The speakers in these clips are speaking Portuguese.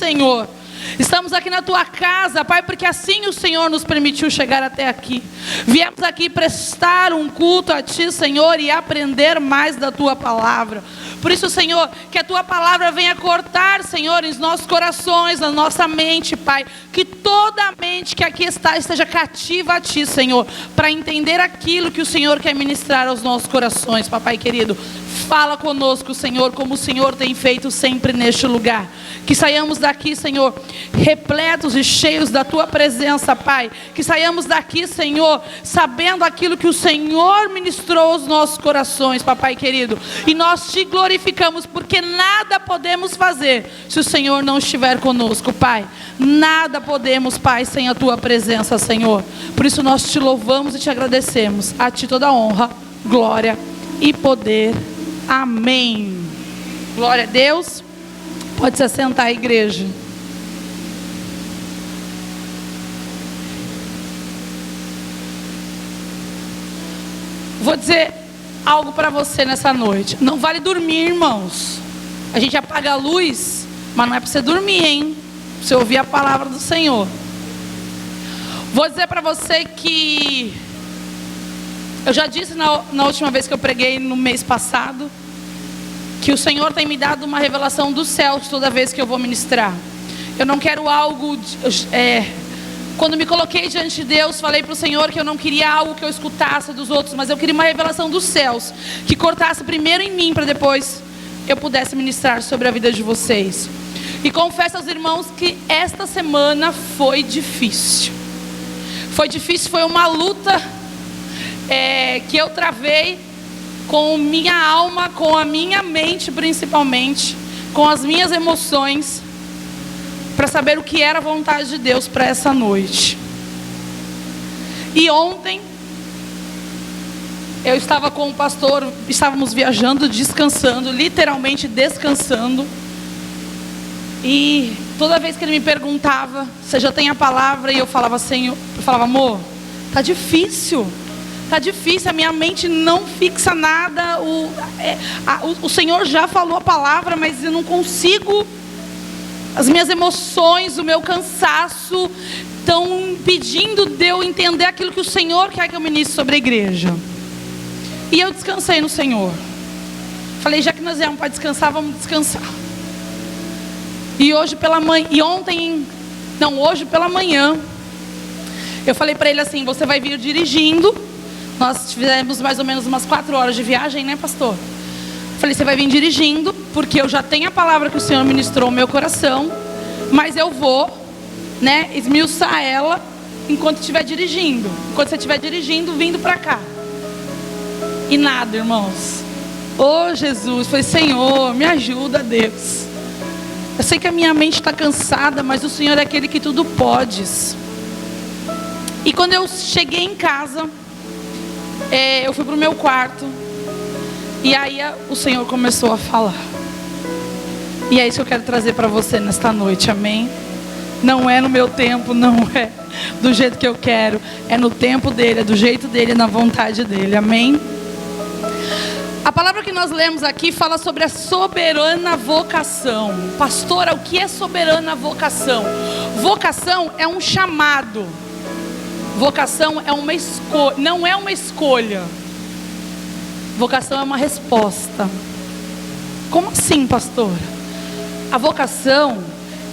Senhor. Estamos aqui na tua casa, Pai, porque assim o Senhor nos permitiu chegar até aqui. Viemos aqui prestar um culto a Ti, Senhor, e aprender mais da Tua palavra. Por isso, Senhor, que a Tua palavra venha cortar, Senhor, em nossos corações, na nossa mente, Pai. Que toda a mente que aqui está esteja cativa a Ti, Senhor, para entender aquilo que o Senhor quer ministrar aos nossos corações, Papai querido. Fala conosco, Senhor, como o Senhor tem feito sempre neste lugar. Que saiamos daqui, Senhor, repletos e cheios da Tua presença, Pai. Que saiamos daqui, Senhor, sabendo aquilo que o Senhor ministrou aos nossos corações, Papai querido. E nós Te glorificamos, porque nada podemos fazer se o Senhor não estiver conosco, Pai. Nada podemos, Pai, sem a Tua presença, Senhor. Por isso nós Te louvamos e Te agradecemos. A Ti toda honra, glória e poder. Amém. Glória a Deus. Pode se assentar, igreja. Vou dizer algo para você nessa noite. Não vale dormir, irmãos. A gente apaga a luz, mas não é para você dormir, hein? Para você ouvir a palavra do Senhor. Vou dizer para você que eu já disse na última vez que eu preguei no mês passado, que o Senhor tem me dado uma revelação dos céus toda vez que eu vou ministrar. Eu não quero algo... Quando me coloquei diante de Deus, falei para o Senhor que eu não queria algo que eu escutasse dos outros, mas eu queria uma revelação dos céus, que cortasse primeiro em mim, para depois eu pudesse ministrar sobre a vida de vocês. E confesso aos irmãos que esta semana foi difícil. Foi difícil, foi uma luta que eu travei com minha alma, com a minha mente principalmente, com as minhas emoções, para saber o que era a vontade de Deus para essa noite. E ontem eu estava com o pastor, estávamos viajando, descansando, literalmente descansando. E toda vez que ele me perguntava, você já tem a palavra? E eu falava, Senhor, eu falava, amor, tá difícil, a minha mente não fixa nada. O Senhor já falou a palavra, mas eu não consigo. As minhas emoções, o meu cansaço estão impedindo de eu entender aquilo que o Senhor quer que eu ministre sobre a igreja. E eu descansei no Senhor. Falei, já que nós viemos para descansar, vamos descansar. E hoje pela manhã, hoje pela manhã, eu falei para ele assim, você vai vir dirigindo. Nós fizemos mais ou menos umas 4 horas de viagem, né, pastor? Falei, você vai vir dirigindo, porque eu já tenho a palavra que o Senhor ministrou no meu coração, mas eu vou, esmiuçar ela enquanto estiver dirigindo. Enquanto você estiver dirigindo, vindo para cá. E nada, irmãos. Oh, Jesus, falei, Senhor, me ajuda, Deus. Eu sei que a minha mente está cansada, mas o Senhor é aquele que tudo pode. E quando eu cheguei em casa, eu fui para o meu quarto. E aí o Senhor começou a falar. E é isso que eu quero trazer para você nesta noite, amém? Não é no meu tempo, não é do jeito que eu quero. É no tempo dele, é do jeito dele, é na vontade dele, amém? A palavra que nós lemos aqui fala sobre a soberana vocação. Pastora, o que é soberana vocação? Vocação é um chamado. Vocação é uma escolha, não é uma escolha. Vocação é uma resposta. Como assim, pastora? A vocação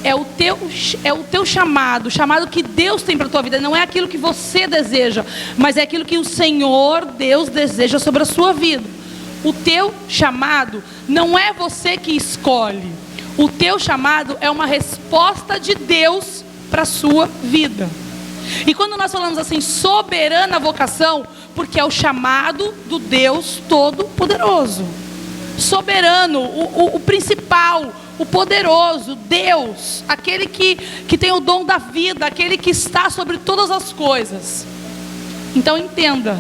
é o teu chamado, o chamado que Deus tem para a tua vida. Não é aquilo que você deseja, mas é aquilo que o Senhor, Deus, deseja sobre a sua vida. O teu chamado não é você que escolhe. O teu chamado é uma resposta de Deus para a sua vida. E quando nós falamos assim, soberana vocação, porque é o chamado do Deus Todo-Poderoso. Soberano, o principal, o poderoso, Deus, aquele que tem o dom da vida, aquele que está sobre todas as coisas. Então entenda,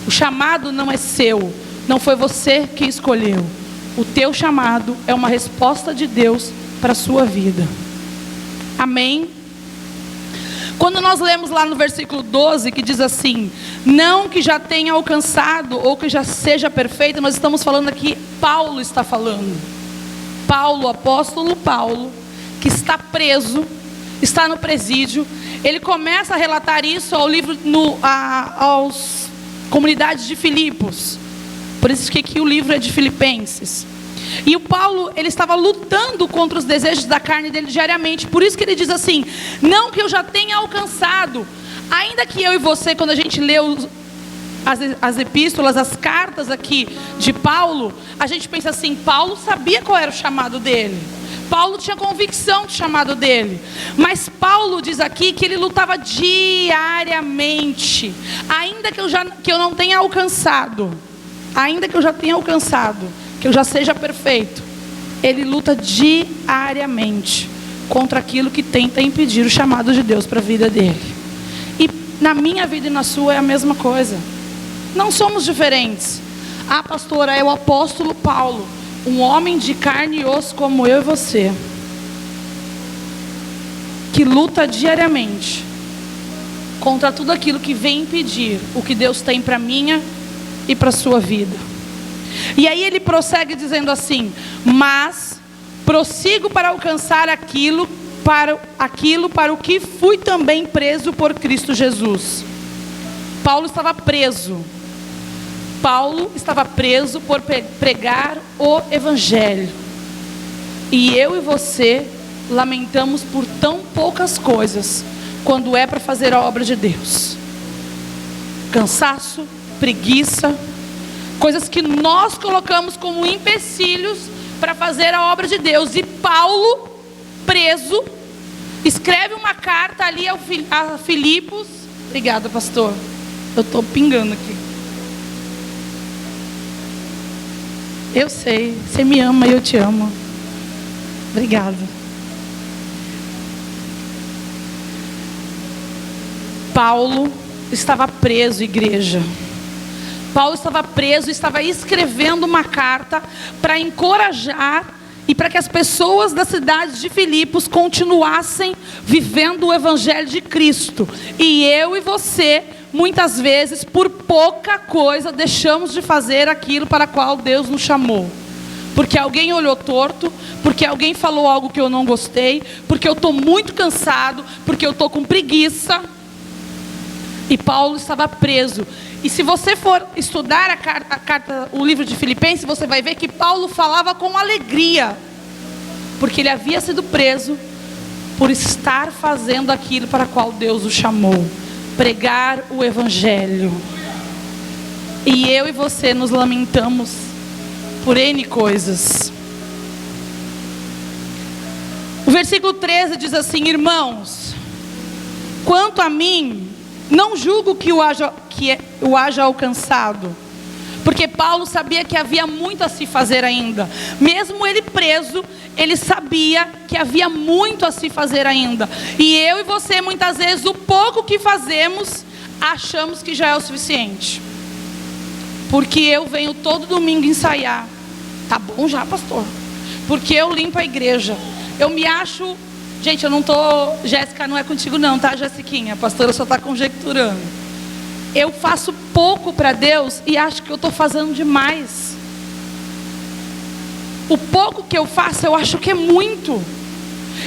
o chamado não é seu, não foi você que escolheu. O teu chamado é uma resposta de Deus para a sua vida. Amém? Quando nós lemos lá no versículo 12, que diz assim, não que já tenha alcançado ou que já seja perfeito, nós estamos falando aqui, Paulo está falando. Paulo, o apóstolo Paulo, que está preso, está no presídio. Ele começa a relatar isso ao livro, aos comunidades de Filipos. Por isso que aqui o livro é de Filipenses. E o Paulo, ele estava lutando contra os desejos da carne dele diariamente. Por isso que ele diz assim: não que eu já tenha alcançado. Ainda que eu e você, quando a gente lê as epístolas, as cartas aqui de Paulo, a gente pensa assim: Paulo sabia qual era o chamado dele. Paulo tinha convicção do chamado dele. Mas Paulo diz aqui que ele lutava diariamente. Ainda que eu não tenha alcançado, ainda que eu já tenha alcançado, que eu já seja perfeito, ele luta diariamente contra aquilo que tenta impedir o chamado de Deus para a vida dele. E na minha vida e na sua é a mesma coisa. Não somos diferentes. Ah, pastora, é o apóstolo Paulo, um homem de carne e osso como eu e você, que luta diariamente contra tudo aquilo que vem impedir o que Deus tem para minha e para a sua vida. E aí ele prossegue dizendo assim: mas prossigo para alcançar aquilo para o que fui também preso por Cristo Jesus. Paulo estava preso. Paulo estava preso por pregar o Evangelho. E eu e você lamentamos por tão poucas coisas quando é para fazer a obra de Deus. Cansaço, preguiça, coisas que nós colocamos como empecilhos para fazer a obra de Deus. E Paulo, preso, escreve uma carta ali a Filipos. Obrigada, pastor. Eu estou pingando aqui. Eu sei, você me ama e eu te amo. Obrigada. Paulo estava preso, igreja. Paulo estava preso e estava escrevendo uma carta para encorajar e para que as pessoas da cidade de Filipos continuassem vivendo o Evangelho de Cristo. E eu e você, muitas vezes, por pouca coisa, deixamos de fazer aquilo para qual Deus nos chamou. Porque alguém olhou torto, porque alguém falou algo que eu não gostei, porque eu estou muito cansado, porque eu estou com preguiça. E Paulo estava preso. E se você for estudar a carta, o livro de Filipenses, você vai ver que Paulo falava com alegria, porque ele havia sido preso por estar fazendo aquilo para qual Deus o chamou, pregar o Evangelho. E eu e você nos lamentamos por N coisas. O versículo 13 diz assim: irmãos, quanto a mim, não julgo que o haja alcançado, porque Paulo sabia que havia muito a se fazer ainda. Mesmo ele preso, ele sabia que havia muito a se fazer ainda. E eu e você, muitas vezes, o pouco que fazemos, achamos que já é o suficiente. Porque eu venho todo domingo ensaiar. Tá bom já, pastor? Porque eu limpo a igreja. Eu me acho... Gente, eu não estou... Jéssica, não é contigo não, tá, Jessiquinha? A pastora só está conjecturando. Eu faço pouco para Deus e acho que eu estou fazendo demais. O pouco que eu faço, eu acho que é muito.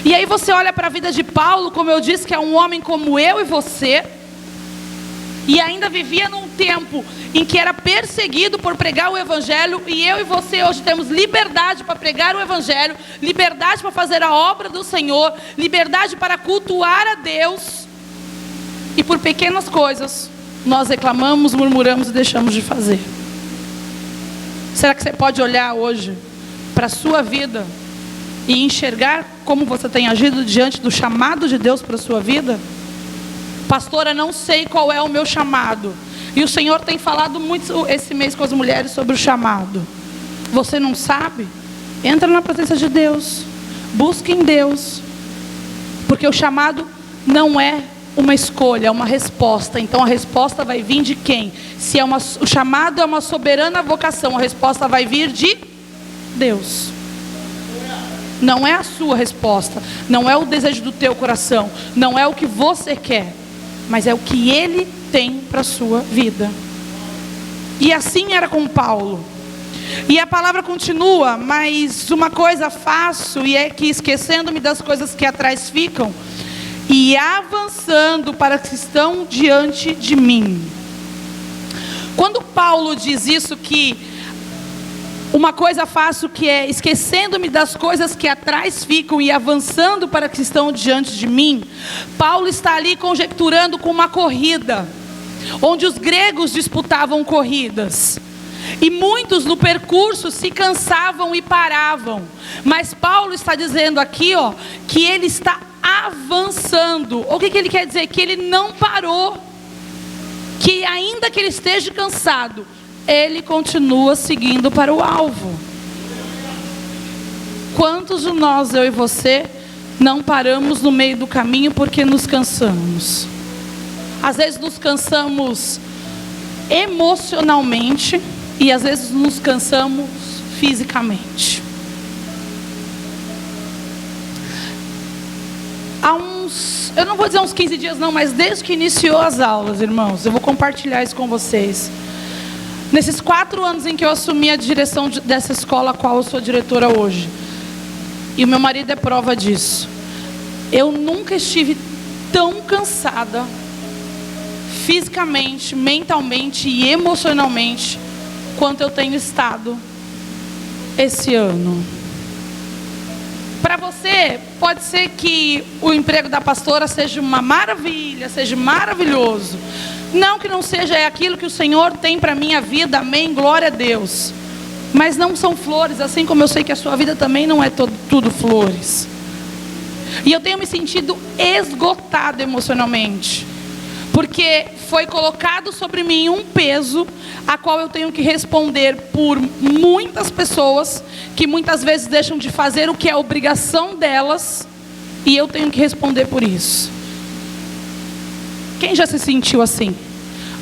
E aí você olha para a vida de Paulo, como eu disse, que é um homem como eu e você, e ainda vivia num tempo em que era perseguido por pregar o Evangelho. E eu e você hoje temos liberdade para pregar o Evangelho, liberdade para fazer a obra do Senhor, liberdade para cultuar a Deus. E por pequenas coisas nós reclamamos, murmuramos e deixamos de fazer. Será que você pode olhar hoje para a sua vida e enxergar como você tem agido diante do chamado de Deus para a sua vida? Pastora, não sei qual é o meu chamado. E o Senhor tem falado muito esse mês com as mulheres sobre o chamado. Você não sabe? Entra na presença de Deus. Busque em Deus. Porque o chamado não é uma escolha, é uma resposta. Então a resposta vai vir de quem? Se o chamado é uma soberana vocação, a resposta vai vir de Deus. Não é a sua resposta, não é o desejo do teu coração, não é o que você quer, mas é o que Ele tem para a sua vida. E assim era com Paulo. E a palavra continua: mas uma coisa faço, e é que esquecendo-me das coisas que atrás ficam, e avançando para as que estão diante de mim. Quando Paulo diz isso, que uma coisa faço, que é esquecendo-me das coisas que atrás ficam e avançando para as que estão diante de mim, Paulo está ali conjecturando com uma corrida, onde os gregos disputavam corridas. E muitos no percurso se cansavam e paravam. Mas Paulo está dizendo aqui, que ele está avançando. O que ele quer dizer? Que ele não parou. Que ainda que ele esteja cansado, ele continua seguindo para o alvo. Quantos de nós, eu e você, não paramos no meio do caminho porque nos cansamos? Às vezes nos cansamos emocionalmente, e às vezes nos cansamos fisicamente. Eu não vou dizer uns 15 dias não, mas desde que iniciou as aulas, irmãos, eu vou compartilhar isso com vocês. Nesses 4 anos em que eu assumi a direção dessa escola, a qual eu sou diretora hoje, e o meu marido é prova disso, eu nunca estive tão cansada, fisicamente, mentalmente e emocionalmente, quanto eu tenho estado esse ano. Para você, pode ser que o emprego da pastora seja uma maravilha, seja maravilhoso. Não que não seja, é aquilo que o Senhor tem para a minha vida, amém, glória a Deus. Mas não são flores, assim como eu sei que a sua vida também não é tudo flores. E eu tenho me sentido esgotado emocionalmente, porque foi colocado sobre mim um peso, a qual eu tenho que responder por muitas pessoas, que muitas vezes deixam de fazer o que é obrigação delas, e eu tenho que responder por isso. Quem já se sentiu assim?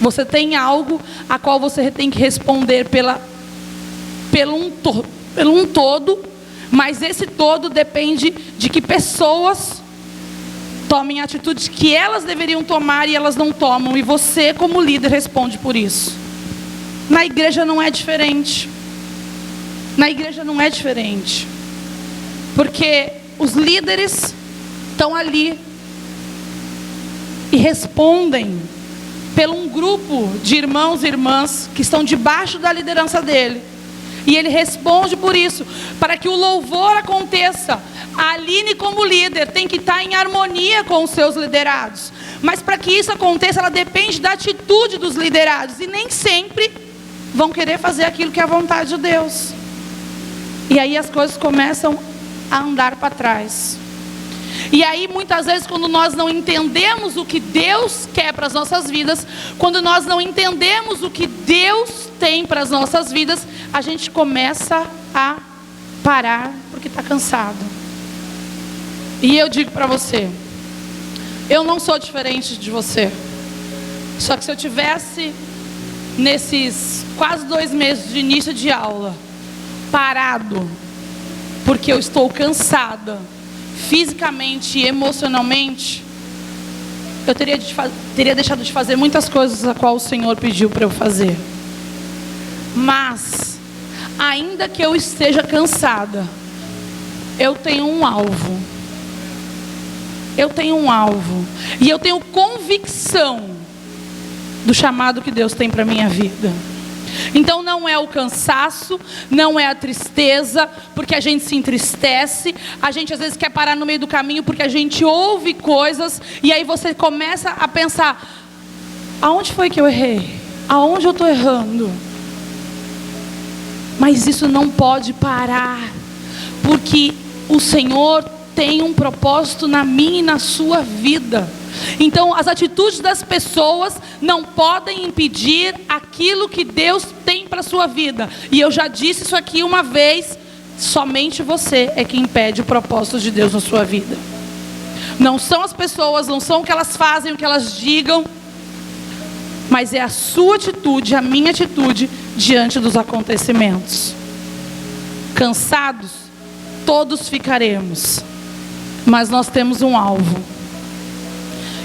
Você tem algo a qual você tem que responder pelo um todo, mas esse todo depende de que pessoas tomem a atitude que elas deveriam tomar e elas não tomam, e você como líder responde por isso. Na igreja não é diferente. Na igreja não é diferente, porque os líderes estão ali e respondem pelo um grupo de irmãos e irmãs que estão debaixo da liderança dele, e ele responde por isso, para que o louvor aconteça. A Aline, como líder, tem que estar em harmonia com os seus liderados, mas para que isso aconteça, ela depende da atitude dos liderados, e nem sempre vão querer fazer aquilo que é a vontade de Deus, e aí as coisas começam a andar para trás. E aí muitas vezes, quando nós não entendemos o que Deus quer para as nossas vidas, quando nós não entendemos o que Deus tem para as nossas vidas, a gente começa a parar porque está cansado. E eu digo para você, eu não sou diferente de você. Só que se eu tivesse, nesses quase 2 meses de início de aula, parado, porque eu estou cansada, fisicamente e emocionalmente, eu teria deixado de fazer muitas coisas a qual o Senhor pediu para eu fazer. Mas, ainda que eu esteja cansada, eu tenho um alvo. Eu tenho um alvo. E eu tenho convicção do chamado que Deus tem para a minha vida. Então não é o cansaço, não é a tristeza, porque a gente se entristece, a gente às vezes quer parar no meio do caminho porque a gente ouve coisas, e aí você começa a pensar, aonde foi que eu errei? Aonde eu estou errando? Mas isso não pode parar, porque o Senhor tem um propósito na minha e na sua vida. Então as atitudes das pessoas não podem impedir aquilo que Deus tem para a sua vida. E eu já disse isso aqui uma vez, somente você é que impede o propósito de Deus na sua vida. Não são as pessoas, não são o que elas fazem, o que elas digam, mas é a sua atitude, a minha atitude diante dos acontecimentos. Cansados, todos ficaremos, mas nós temos um alvo.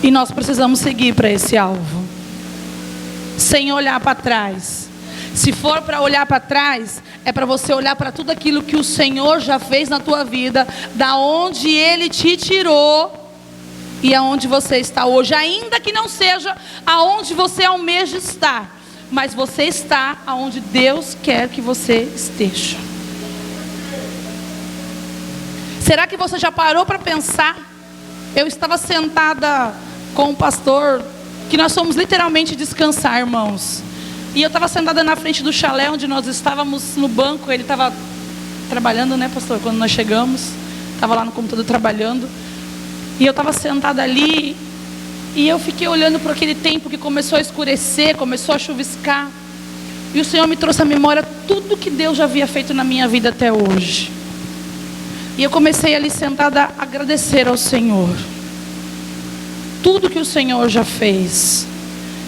E nós precisamos seguir para esse alvo, sem olhar para trás. Se for para olhar para trás, é para você olhar para tudo aquilo que o Senhor já fez na tua vida, da onde Ele te tirou e aonde você está hoje, ainda que não seja aonde você almeja estar, mas você está aonde Deus quer que você esteja. Será que você já parou para pensar? Eu estava sentada com o pastor, que nós fomos literalmente descansar, irmãos. E eu estava sentada na frente do chalé onde nós estávamos no banco. Ele estava trabalhando, né, pastor? Quando nós chegamos, estava lá no computador trabalhando. E eu estava sentada ali, e eu fiquei olhando para aquele tempo que começou a escurecer, começou a chuviscar. E o Senhor me trouxe à memória tudo que Deus já havia feito na minha vida até hoje. E eu comecei ali sentada a agradecer ao Senhor. Tudo que o Senhor já fez.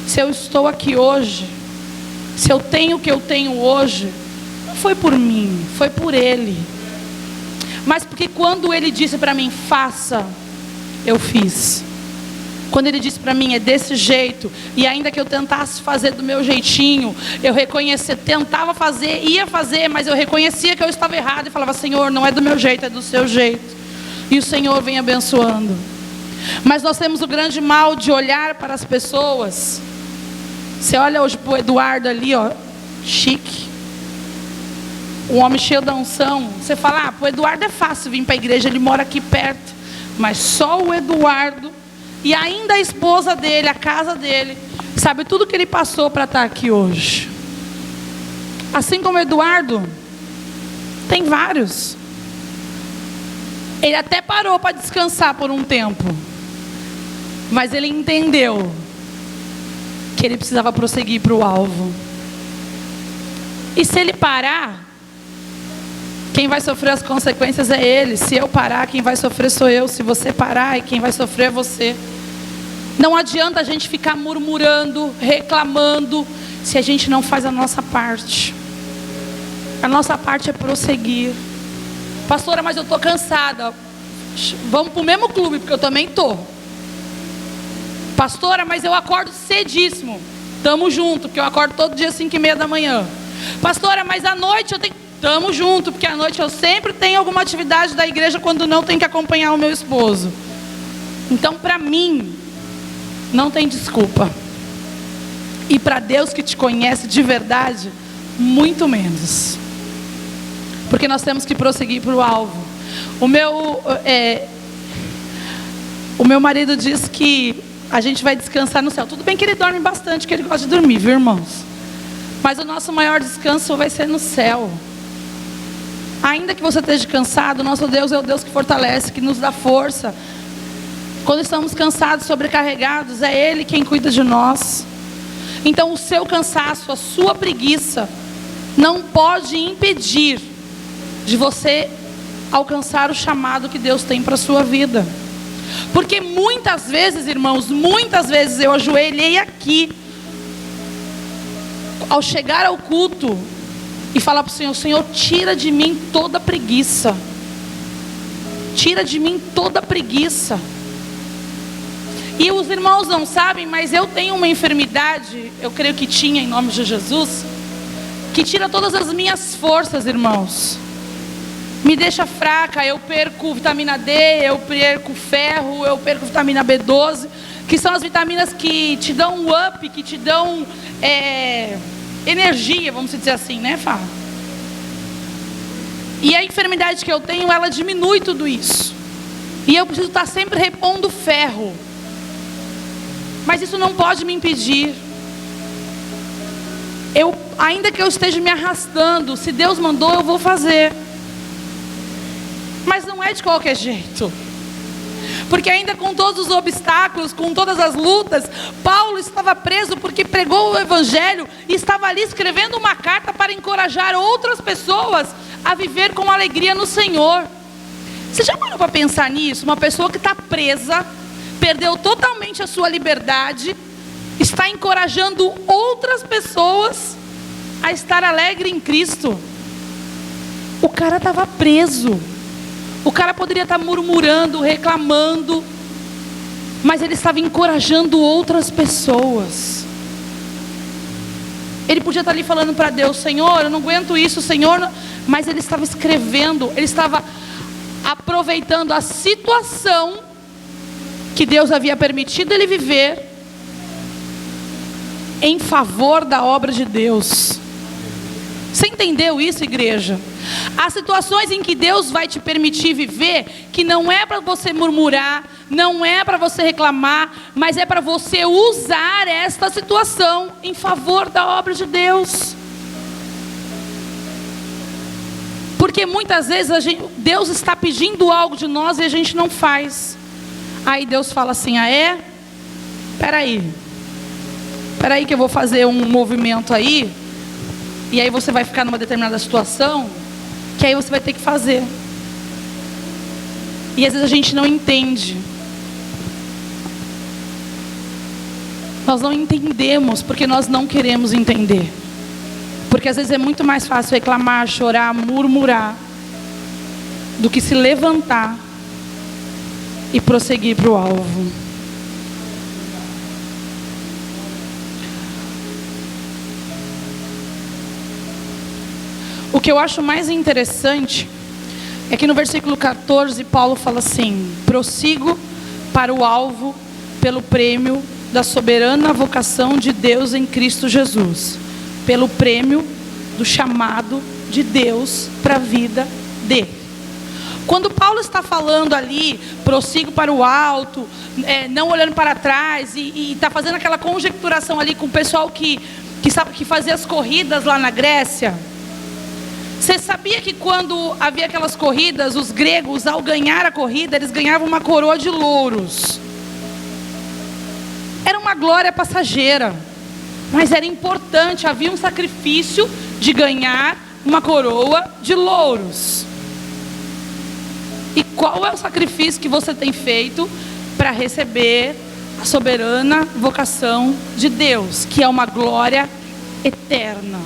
Se eu estou aqui hoje, se eu tenho o que eu tenho hoje, não foi por mim, foi por Ele. Mas porque quando Ele disse para mim, faça, eu fiz. Quando Ele disse para mim, é desse jeito, e ainda que eu tentasse fazer do meu jeitinho, eu reconhecia, tentava fazer, ia fazer, mas eu reconhecia que eu estava errado e falava, Senhor, não é do meu jeito, é do seu jeito. E o Senhor vem abençoando. Mas nós temos o grande mal de olhar para as pessoas. Você olha hoje para o Eduardo ali, ó, chique, um homem cheio da unção. Você fala, para o Eduardo é fácil vir para a igreja, ele mora aqui perto. Mas só o Eduardo e ainda a esposa dele, a casa dele, sabe tudo que ele passou para estar aqui hoje. Assim como o Eduardo, tem vários. Ele até parou para descansar por um tempo, mas ele entendeu que ele precisava prosseguir para o alvo. E se ele parar, quem vai sofrer as consequências é ele. Se eu parar, quem vai sofrer sou eu. Se você parar, quem vai sofrer é você. Não adianta a gente ficar murmurando, reclamando, se a gente não faz a nossa parte. A nossa parte é prosseguir. Pastora, mas eu estou cansada. Vamos para o mesmo clube, porque eu também estou. Pastora, mas eu acordo cedíssimo. Tamo junto, porque eu acordo todo dia às 5:30 da manhã. Pastora, mas à noite eu tenho... Tamo junto, porque à noite eu sempre tenho alguma atividade da igreja quando não tenho que acompanhar o meu esposo. Então, para mim, não tem desculpa. E para Deus que te conhece de verdade, muito menos. Porque nós temos que prosseguir para o alvo. O meu marido diz que a gente vai descansar no céu. Tudo bem que ele dorme bastante, que ele gosta de dormir, viu, irmãos? Mas o nosso maior descanso vai ser no céu. Ainda que você esteja cansado, nosso Deus é o Deus que fortalece, que nos dá força. Quando estamos cansados, sobrecarregados, é Ele quem cuida de nós. Então o seu cansaço, a sua preguiça, não pode impedir de você alcançar o chamado que Deus tem para a sua vida. Porque muitas vezes, irmãos, muitas vezes eu ajoelhei aqui, ao chegar ao culto, e falar para o Senhor, Senhor, tira de mim toda preguiça. Tira de mim toda preguiça. E os irmãos não sabem, mas eu tenho uma enfermidade, eu creio que tinha em nome de Jesus, que tira todas as minhas forças, irmãos. Me deixa fraca, eu perco vitamina D, eu perco ferro, eu perco vitamina B12, que são as vitaminas que te dão um up, que te dão energia, vamos dizer assim, né, Fá? E a enfermidade que eu tenho, ela diminui tudo isso. E eu preciso estar sempre repondo ferro. Mas isso não pode me impedir. Ainda que eu esteja me arrastando, se Deus mandou, eu vou fazer. Mas não é de qualquer jeito. Porque ainda com todos os obstáculos, com todas as lutas, Paulo estava preso porque pregou o Evangelho e estava ali escrevendo uma carta para encorajar outras pessoas a viver com alegria no Senhor. Você já parou para pensar nisso? Uma pessoa que está presa, perdeu totalmente a sua liberdade, está encorajando outras pessoas a estar alegre em Cristo. O cara estava preso. O cara poderia estar murmurando, reclamando, mas ele estava encorajando outras pessoas. Ele podia estar ali falando para Deus: Senhor, eu não aguento isso, Senhor. Mas ele estava escrevendo, ele estava aproveitando a situação que Deus havia permitido ele viver em favor da obra de Deus. Você entendeu isso, igreja? Há situações em que Deus vai te permitir viver, que não é para você murmurar, não é para você reclamar, mas é para você usar esta situação em favor da obra de Deus. Porque muitas vezes Deus está pedindo algo de nós e a gente não faz. Aí Deus fala assim: ah é? Peraí que eu vou fazer um movimento aí. E aí você vai ficar numa determinada situação, que aí você vai ter que fazer. E às vezes a gente não entende. Nós não entendemos porque nós não queremos entender. Porque às vezes é muito mais fácil reclamar, chorar, murmurar, do que se levantar e prosseguir para o alvo. O que eu acho mais interessante é que no versículo 14 Paulo fala assim: prossigo para o alvo pelo prêmio da soberana vocação de Deus em Cristo Jesus, pelo prêmio do chamado de Deus para a vida dele. Quando Paulo está falando ali, prossigo para o alto, não olhando para trás, e está fazendo aquela conjecturação ali com o pessoal que fazia as corridas lá na Grécia. Você sabia que quando havia aquelas corridas, os gregos, ao ganhar a corrida, eles ganhavam uma coroa de louros? Era uma glória passageira, mas era importante, havia um sacrifício de ganhar uma coroa de louros. E qual é o sacrifício que você tem feito para receber a soberana vocação de Deus, que é uma glória eterna?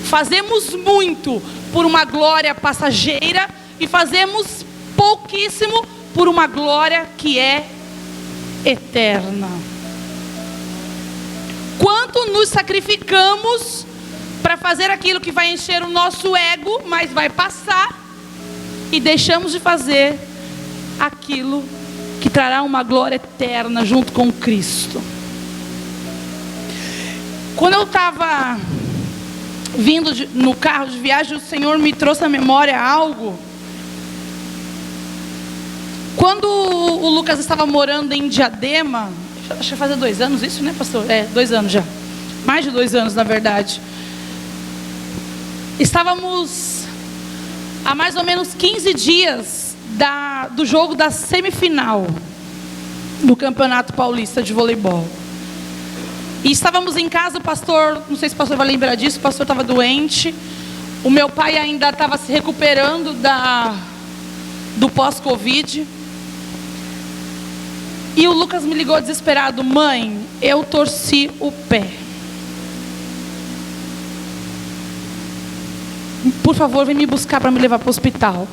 Fazemos muito por uma glória passageira e fazemos pouquíssimo por uma glória que é eterna. Quanto nos sacrificamos para fazer aquilo que vai encher o nosso ego, mas vai passar, e deixamos de fazer aquilo que trará uma glória eterna junto com Cristo. Quando eu estava vindo no carro de viagem, o Senhor me trouxe à memória algo. Quando o Lucas estava morando em Diadema, acho que fazia 2 anos isso, né, pastor? 2 anos já. Mais de 2 anos, na verdade. Estávamos há mais ou menos 15 dias do jogo da semifinal do Campeonato Paulista de Voleibol. E estávamos em casa, o pastor, não sei se o pastor vai lembrar disso, o pastor estava doente. O meu pai ainda estava se recuperando do pós-Covid. E o Lucas me ligou desesperado: mãe, eu torci o pé. Por favor, vem me buscar para me levar para o hospital.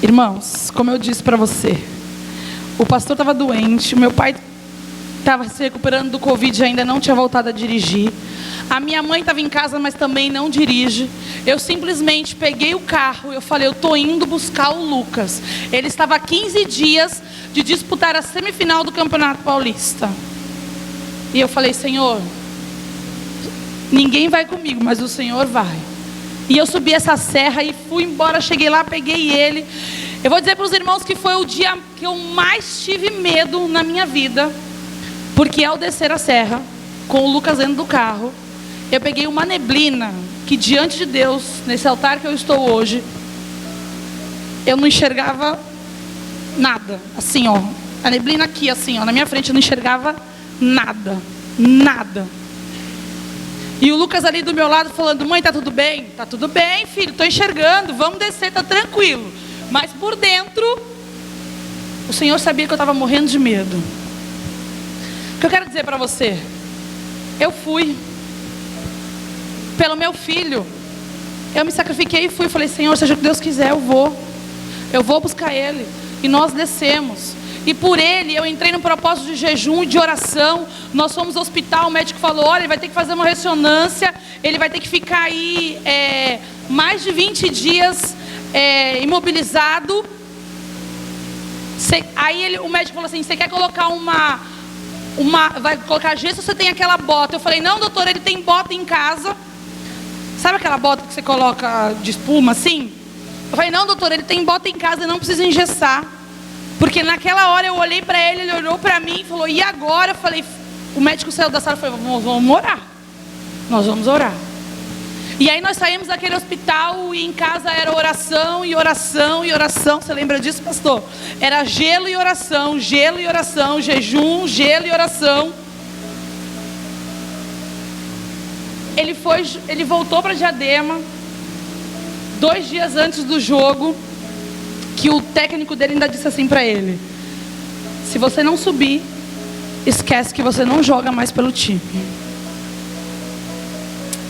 Irmãos, como eu disse para você, o pastor estava doente, o meu pai estava se recuperando do Covid, ainda não tinha voltado a dirigir. A minha mãe estava em casa, mas também não dirige. Eu simplesmente peguei o carro, eu falei: eu estou indo buscar o Lucas. Ele estava há 15 dias de disputar a semifinal do Campeonato Paulista. E eu falei: Senhor, ninguém vai comigo, mas o Senhor vai. E eu subi essa serra e fui embora, cheguei lá, peguei ele. Eu vou dizer para os irmãos que foi o dia que eu mais tive medo na minha vida. Porque ao descer a serra, com o Lucas dentro do carro, eu peguei uma neblina que diante de Deus, nesse altar que eu estou hoje, eu não enxergava nada. Assim, ó, a neblina aqui, assim, ó, na minha frente, eu não enxergava nada, nada. E o Lucas ali do meu lado falando: mãe, tá tudo bem? Tá tudo bem, filho, tô enxergando, vamos descer, tá tranquilo. Mas por dentro, o Senhor sabia que eu estava morrendo de medo. O que eu quero dizer para você? Eu fui pelo meu filho. Eu me sacrifiquei e fui. Falei: Senhor, seja o que Deus quiser, eu vou buscar ele. E nós descemos. E por ele eu entrei no propósito de jejum e de oração. Nós fomos ao hospital, o médico falou, olha, ele vai ter que fazer uma ressonância, ele vai ter que ficar aí mais de 20 dias imobilizado. Aí o médico falou assim, você quer colocar vai colocar gesso ou você tem aquela bota? Eu falei, não, doutor, ele tem bota em casa. Sabe aquela bota que você coloca de espuma assim? Eu falei, não, doutor, ele tem bota em casa e não precisa engessar. Porque naquela hora eu olhei para ele, ele olhou para mim e falou, e agora? Eu falei, o médico saiu da sala e falou, vamos orar. Nós vamos orar. E aí nós saímos daquele hospital e em casa era oração e oração e oração. Você lembra disso, pastor? Era gelo e oração, jejum, gelo e oração. Ele voltou para Diadema 2 dias antes do jogo, que o técnico dele ainda disse assim para ele, se você não subir, esquece que você não joga mais pelo time.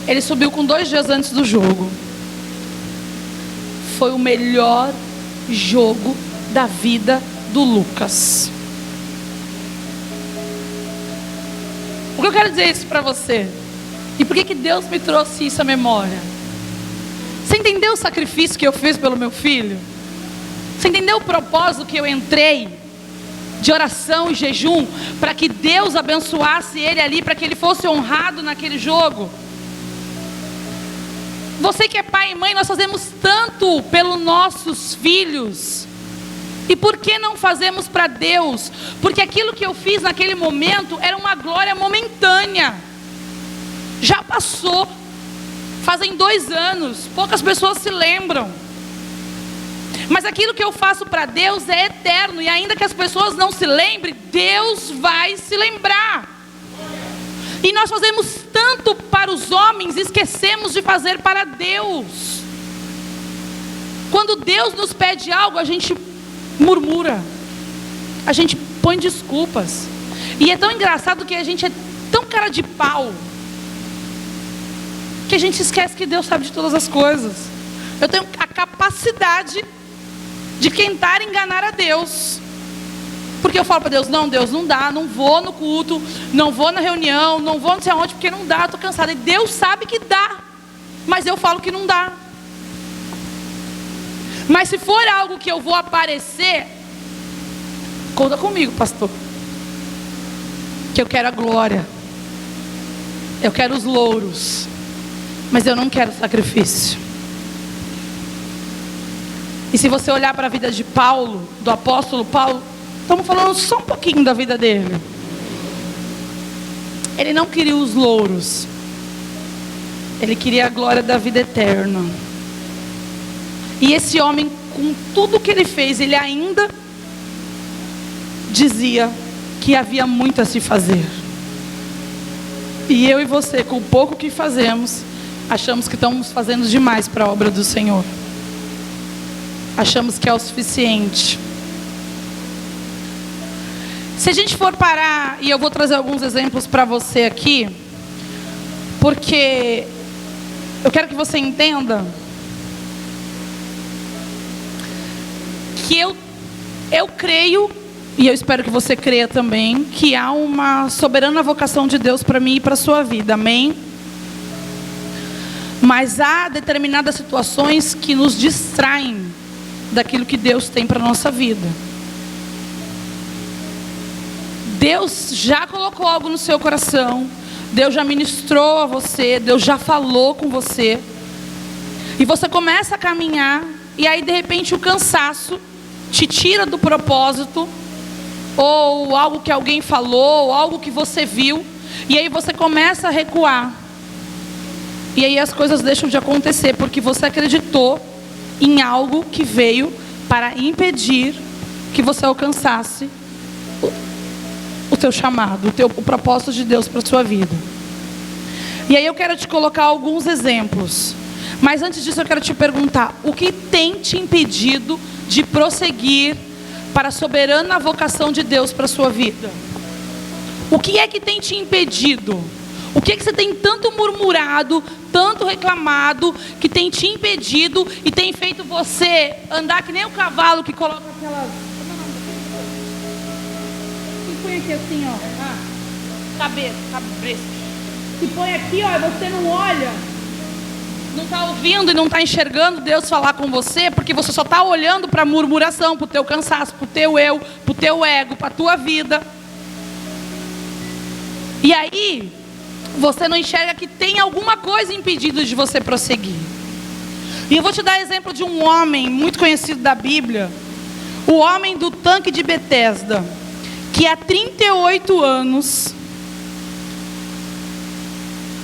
Ele subiu com 2 dias antes do jogo. Foi o melhor jogo da vida do Lucas. O que eu quero dizer isso para você? E por que Deus me trouxe isso à memória? Você entendeu o sacrifício que eu fiz pelo meu filho? Você entendeu o propósito que eu entrei de oração e jejum para que Deus abençoasse ele ali, para que ele fosse honrado naquele jogo? Você que é pai e mãe, nós fazemos tanto pelos nossos filhos. E por que não fazemos para Deus? Porque aquilo que eu fiz naquele momento era uma glória momentânea. Já passou. Fazem 2 anos. Poucas pessoas se lembram. Mas aquilo que eu faço para Deus é eterno. E ainda que as pessoas não se lembrem, Deus vai se lembrar. E nós fazemos tanto para os homens, esquecemos de fazer para Deus. Quando Deus nos pede algo, a gente murmura, a gente põe desculpas. E é tão engraçado que a gente é tão cara de pau, que a gente esquece que Deus sabe de todas as coisas. Eu tenho a capacidade de tentar enganar a Deus. Porque eu falo para Deus, não, Deus, não dá, não vou no culto, não vou na reunião, não vou não sei aonde, porque não dá, estou cansada. E Deus sabe que dá, mas eu falo que não dá. Mas se for algo que eu vou aparecer, conta comigo, pastor. Que eu quero a glória, eu quero os louros, mas eu não quero sacrifício. E se você olhar para a vida de Paulo, do apóstolo Paulo, estamos falando só um pouquinho da vida dele. Ele não queria os louros, ele queria a glória da vida eterna. E esse homem, com tudo que ele fez, ele ainda dizia que havia muito a se fazer. E eu e você, com o pouco que fazemos, achamos que estamos fazendo demais para a obra do Senhor. Achamos que é o suficiente. Se a gente for parar, e eu vou trazer alguns exemplos para você aqui, porque eu quero que você entenda que eu creio, e eu espero que você creia também, que há uma soberana vocação de Deus para mim e para a sua vida, amém? Mas há determinadas situações que nos distraem daquilo que Deus tem para a nossa vida. Deus já colocou algo no seu coração, Deus já ministrou a você, Deus já falou com você, e você começa a caminhar, e aí de repente o cansaço te tira do propósito, ou algo que alguém falou, ou algo que você viu, e aí você começa a recuar, e aí as coisas deixam de acontecer, porque você acreditou em algo que veio para impedir que você alcançasse o teu chamado, o propósito de Deus para a sua vida. E aí eu quero te colocar alguns exemplos, mas antes disso eu quero te perguntar: o que tem te impedido de prosseguir para a soberana vocação de Deus para a sua vida? O que é que tem te impedido? O que é que você tem tanto murmurado, tanto reclamado, que tem te impedido e tem feito você andar que nem o cavalo que coloca aquelas... põe aqui assim, cabeça. Se põe aqui, ó, e você não olha, não está ouvindo e não está enxergando Deus falar com você, porque você só está olhando para a murmuração, para o teu cansaço, para o teu eu, para o teu ego, para a tua vida. E aí, você não enxerga que tem alguma coisa impedindo de você prosseguir. E eu vou te dar exemplo de um homem muito conhecido da Bíblia, o homem do tanque de Betesda, que há 38 anos,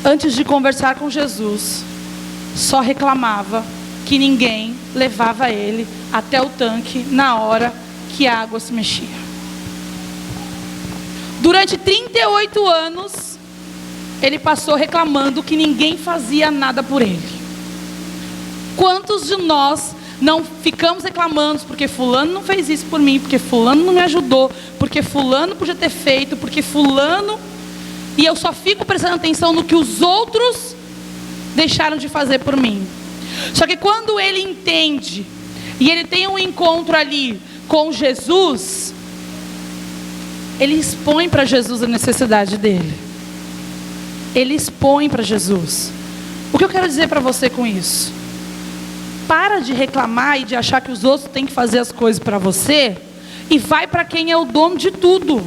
antes de conversar com Jesus, só reclamava que ninguém levava ele até o tanque na hora que a água se mexia. Durante 38 anos, ele passou reclamando que ninguém fazia nada por ele. Quantos de nós não ficamos reclamando porque fulano não fez isso por mim, porque fulano não me ajudou, porque fulano podia ter feito, porque fulano... E eu só fico prestando atenção no que os outros deixaram de fazer por mim. Só que quando ele entende, e ele tem um encontro ali com Jesus, ele expõe para Jesus a necessidade dele. Ele expõe para Jesus. O que eu quero dizer para você com isso? Para de reclamar e de achar que os outros têm que fazer as coisas para você, e vai para quem é o dono de tudo.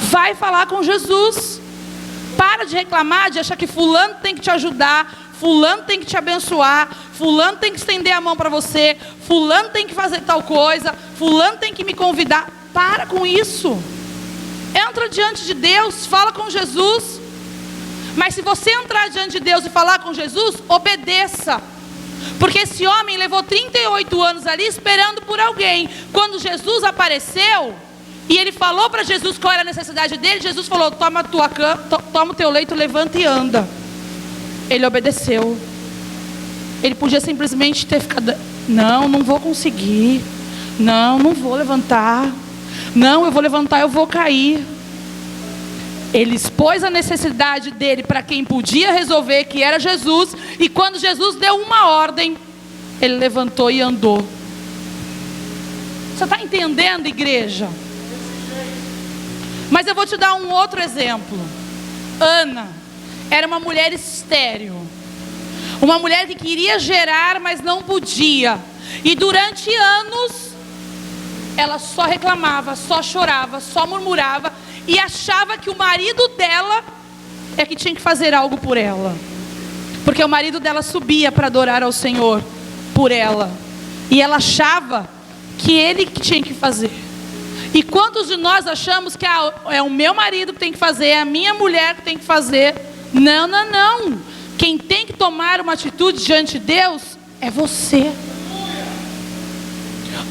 Vai falar com Jesus. Para de reclamar, de achar que fulano tem que te ajudar, fulano tem que te abençoar, fulano tem que estender a mão para você, fulano tem que fazer tal coisa, fulano tem que me convidar. Para com isso. Entra diante de Deus, fala com Jesus. Mas se você entrar diante de Deus e falar com Jesus, obedeça. Porque esse homem levou 38 anos ali esperando por alguém. Quando Jesus apareceu e ele falou para Jesus qual era a necessidade dele, Jesus falou: toma o teu leito, levanta e anda. Ele obedeceu. Ele podia simplesmente ter ficado: não vou conseguir, não vou levantar, não, eu vou levantar, eu vou cair. Ele expôs a necessidade dele para quem podia resolver, que era Jesus. E quando Jesus deu uma ordem, ele levantou e andou. Você está entendendo, igreja? Mas eu vou te dar um outro exemplo. Ana era uma mulher estéril, uma mulher que queria gerar, mas não podia. E durante anos ela só reclamava, só chorava, só murmurava, e achava que o marido dela é que tinha que fazer algo por ela, porque o marido dela subia para adorar ao Senhor por ela, e ela achava que ele que tinha que fazer. E quantos de nós achamos que é o meu marido que tem que fazer, é a minha mulher que tem que fazer? Não. Quem tem que tomar uma atitude diante de Deus é você.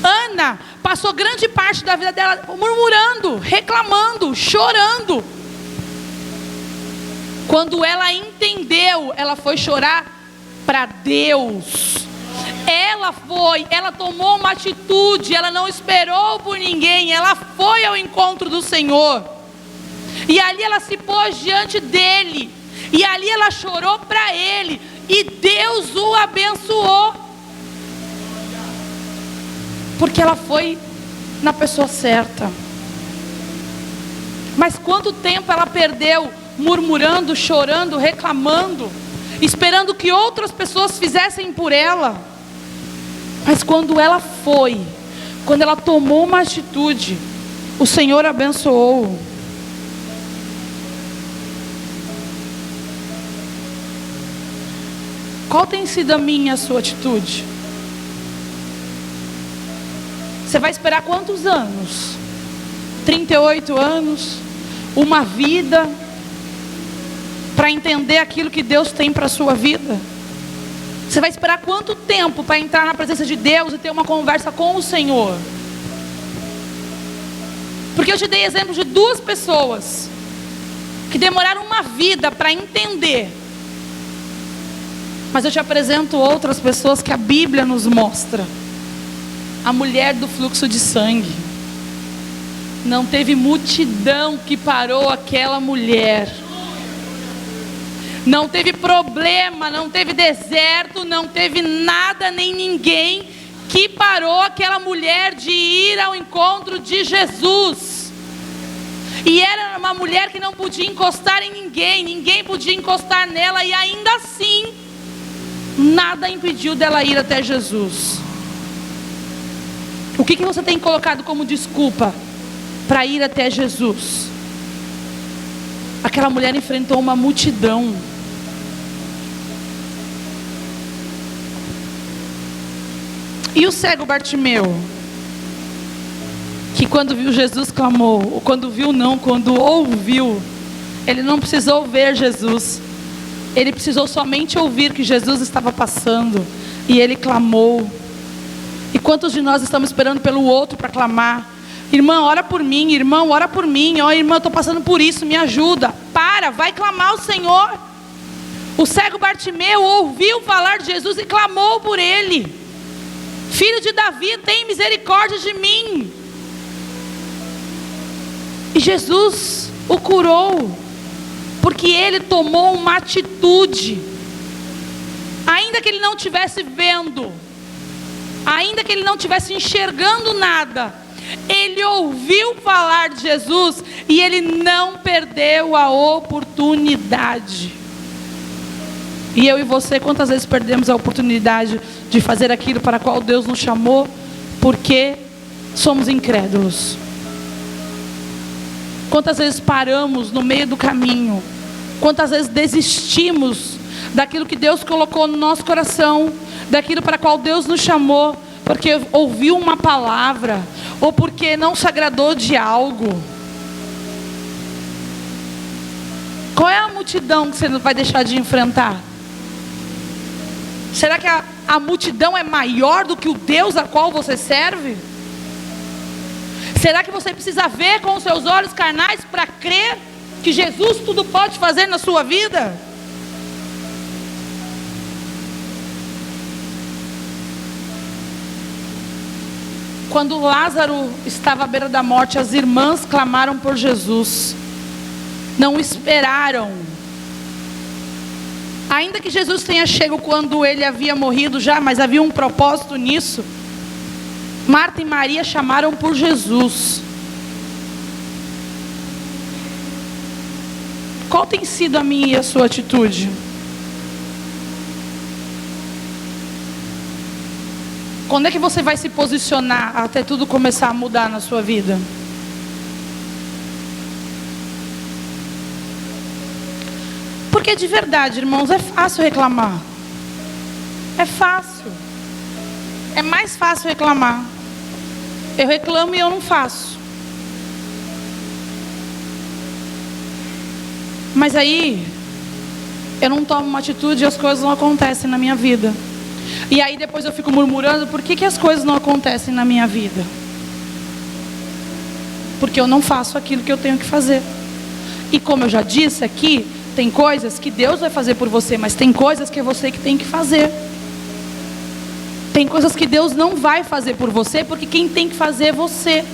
Ana passou grande parte da vida dela murmurando, reclamando, chorando. Quando ela entendeu, ela foi chorar para Deus. Ela tomou uma atitude, ela não esperou por ninguém, ela foi ao encontro do Senhor. E ali ela se pôs diante dele, e ali ela chorou para ele, e Deus o abençoou. Porque ela foi na pessoa certa. Mas quanto tempo ela perdeu murmurando, chorando, reclamando, esperando que outras pessoas fizessem por ela? Mas quando ela foi, quando ela tomou uma atitude, o Senhor abençoou. Qual tem sido a minha e a sua atitude? Você vai esperar quantos anos? 38 anos? Uma vida? Para entender aquilo que Deus tem para a sua vida? Você vai esperar quanto tempo para entrar na presença de Deus e ter uma conversa com o Senhor? Porque eu te dei exemplo de duas pessoas que demoraram uma vida para entender. Mas eu te apresento outras pessoas que a Bíblia nos mostra. A mulher do fluxo de sangue. Não teve multidão que parou aquela mulher. Não teve problema, não teve deserto, não teve nada nem ninguém que parou aquela mulher de ir ao encontro de Jesus. E era uma mulher que não podia encostar em ninguém, ninguém podia encostar nela, e ainda assim, nada impediu dela ir até Jesus. O que você tem colocado como desculpa para ir até Jesus? Aquela mulher enfrentou uma multidão. E o cego Bartimeu, que quando viu Jesus clamou, ou quando viu não, quando ouviu, ele não precisou ver Jesus, ele precisou somente ouvir que Jesus estava passando, e ele clamou. E quantos de nós estamos esperando pelo outro para clamar? Irmã, ora por mim, irmão, ora por mim, ó irmã, eu estou passando por isso, me ajuda. Para, vai clamar ao Senhor. O cego Bartimeu ouviu falar de Jesus e clamou por ele: Filho de Davi, tem misericórdia de mim. E Jesus o curou, porque ele tomou uma atitude. Ainda que ele não estivesse vendo, ainda que ele não estivesse enxergando nada, ele ouviu falar de Jesus e ele não perdeu a oportunidade. E eu e você, quantas vezes perdemos a oportunidade de fazer aquilo para o qual Deus nos chamou, porque somos incrédulos? Quantas vezes paramos no meio do caminho? Quantas vezes desistimos daquilo que Deus colocou no nosso coração, daquilo para o qual Deus nos chamou, porque ouviu uma palavra, ou porque não se agradou de algo? Qual é a multidão que você não vai deixar de enfrentar? Será que a multidão é maior do que o Deus a qual você serve? Será que você precisa ver com os seus olhos carnais para crer que Jesus tudo pode fazer na sua vida? Quando Lázaro estava à beira da morte, as irmãs clamaram por Jesus. Não esperaram. Ainda que Jesus tenha chegado quando ele havia morrido já, mas havia um propósito nisso. Marta e Maria chamaram por Jesus. Qual tem sido a minha e a sua atitude? Quando é que você vai se posicionar até tudo começar a mudar na sua vida? Porque de verdade, irmãos, é fácil reclamar. É fácil. É mais fácil reclamar. Eu reclamo e eu não faço. Mas aí, eu não tomo uma atitude e as coisas não acontecem na minha vida. E aí depois eu fico murmurando: por que as coisas não acontecem na minha vida? Porque eu não faço aquilo que eu tenho que fazer. E como eu já disse aqui, tem coisas que Deus vai fazer por você, mas tem coisas que é você que tem que fazer. Tem coisas que Deus não vai fazer por você, porque quem tem que fazer é você.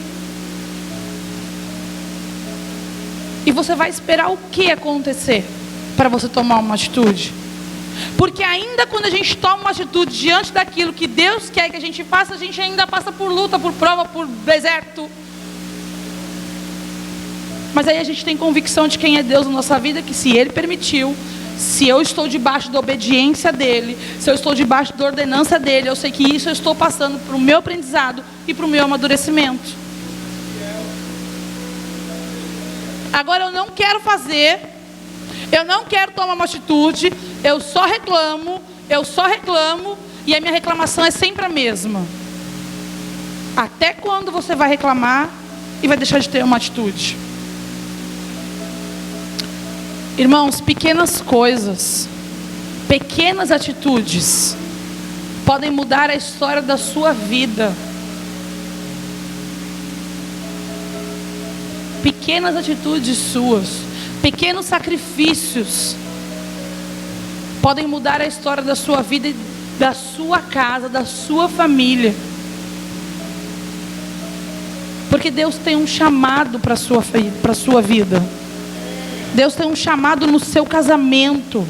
E você vai esperar o que acontecer para você tomar uma atitude? Porque ainda quando a gente toma uma atitude diante daquilo que Deus quer que a gente faça, a gente ainda passa por luta, por prova, por deserto. Mas aí a gente tem convicção de quem é Deus na nossa vida, que se Ele permitiu, se eu estou debaixo da obediência dEle, se eu estou debaixo da ordenança dEle, eu sei que isso eu estou passando para o meu aprendizado e para o meu amadurecimento. Agora eu não quero fazer, eu não quero tomar uma atitude, eu só reclamo, e a minha reclamação é sempre a mesma. Até quando você vai reclamar e vai deixar de ter uma atitude? Irmãos, pequenas coisas, pequenas atitudes podem mudar a história da sua vida. Pequenas atitudes suas, pequenos sacrifícios podem mudar a história da sua vida, da sua casa, da sua família. Porque Deus tem um chamado para a sua vida. Deus tem um chamado no seu casamento.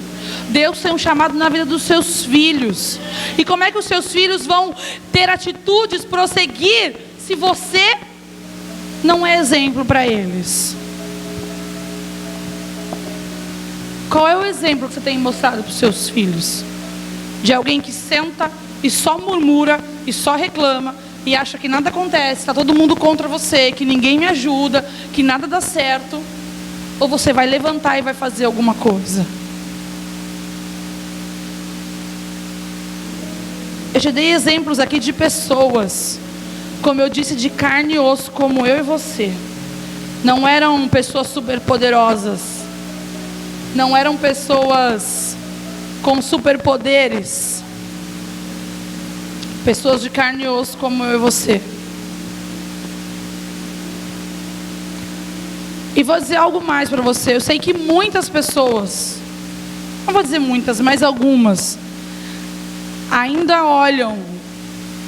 Deus tem um chamado na vida dos seus filhos. E como é que os seus filhos vão ter atitudes, prosseguir, se você não é exemplo para eles? Qual é o exemplo que você tem mostrado para os seus filhos? De alguém que senta e só murmura e só reclama e acha que nada acontece, está todo mundo contra você, que ninguém me ajuda, que nada dá certo? Ou você vai levantar e vai fazer alguma coisa? Eu te dei exemplos aqui de pessoas, como eu disse, de carne e osso, como eu e você. Não eram pessoas superpoderosas, não eram pessoas com superpoderes, pessoas de carne e osso como eu e você. E vou dizer algo mais para você. Eu sei que muitas pessoas, não vou dizer muitas, mas algumas, ainda olham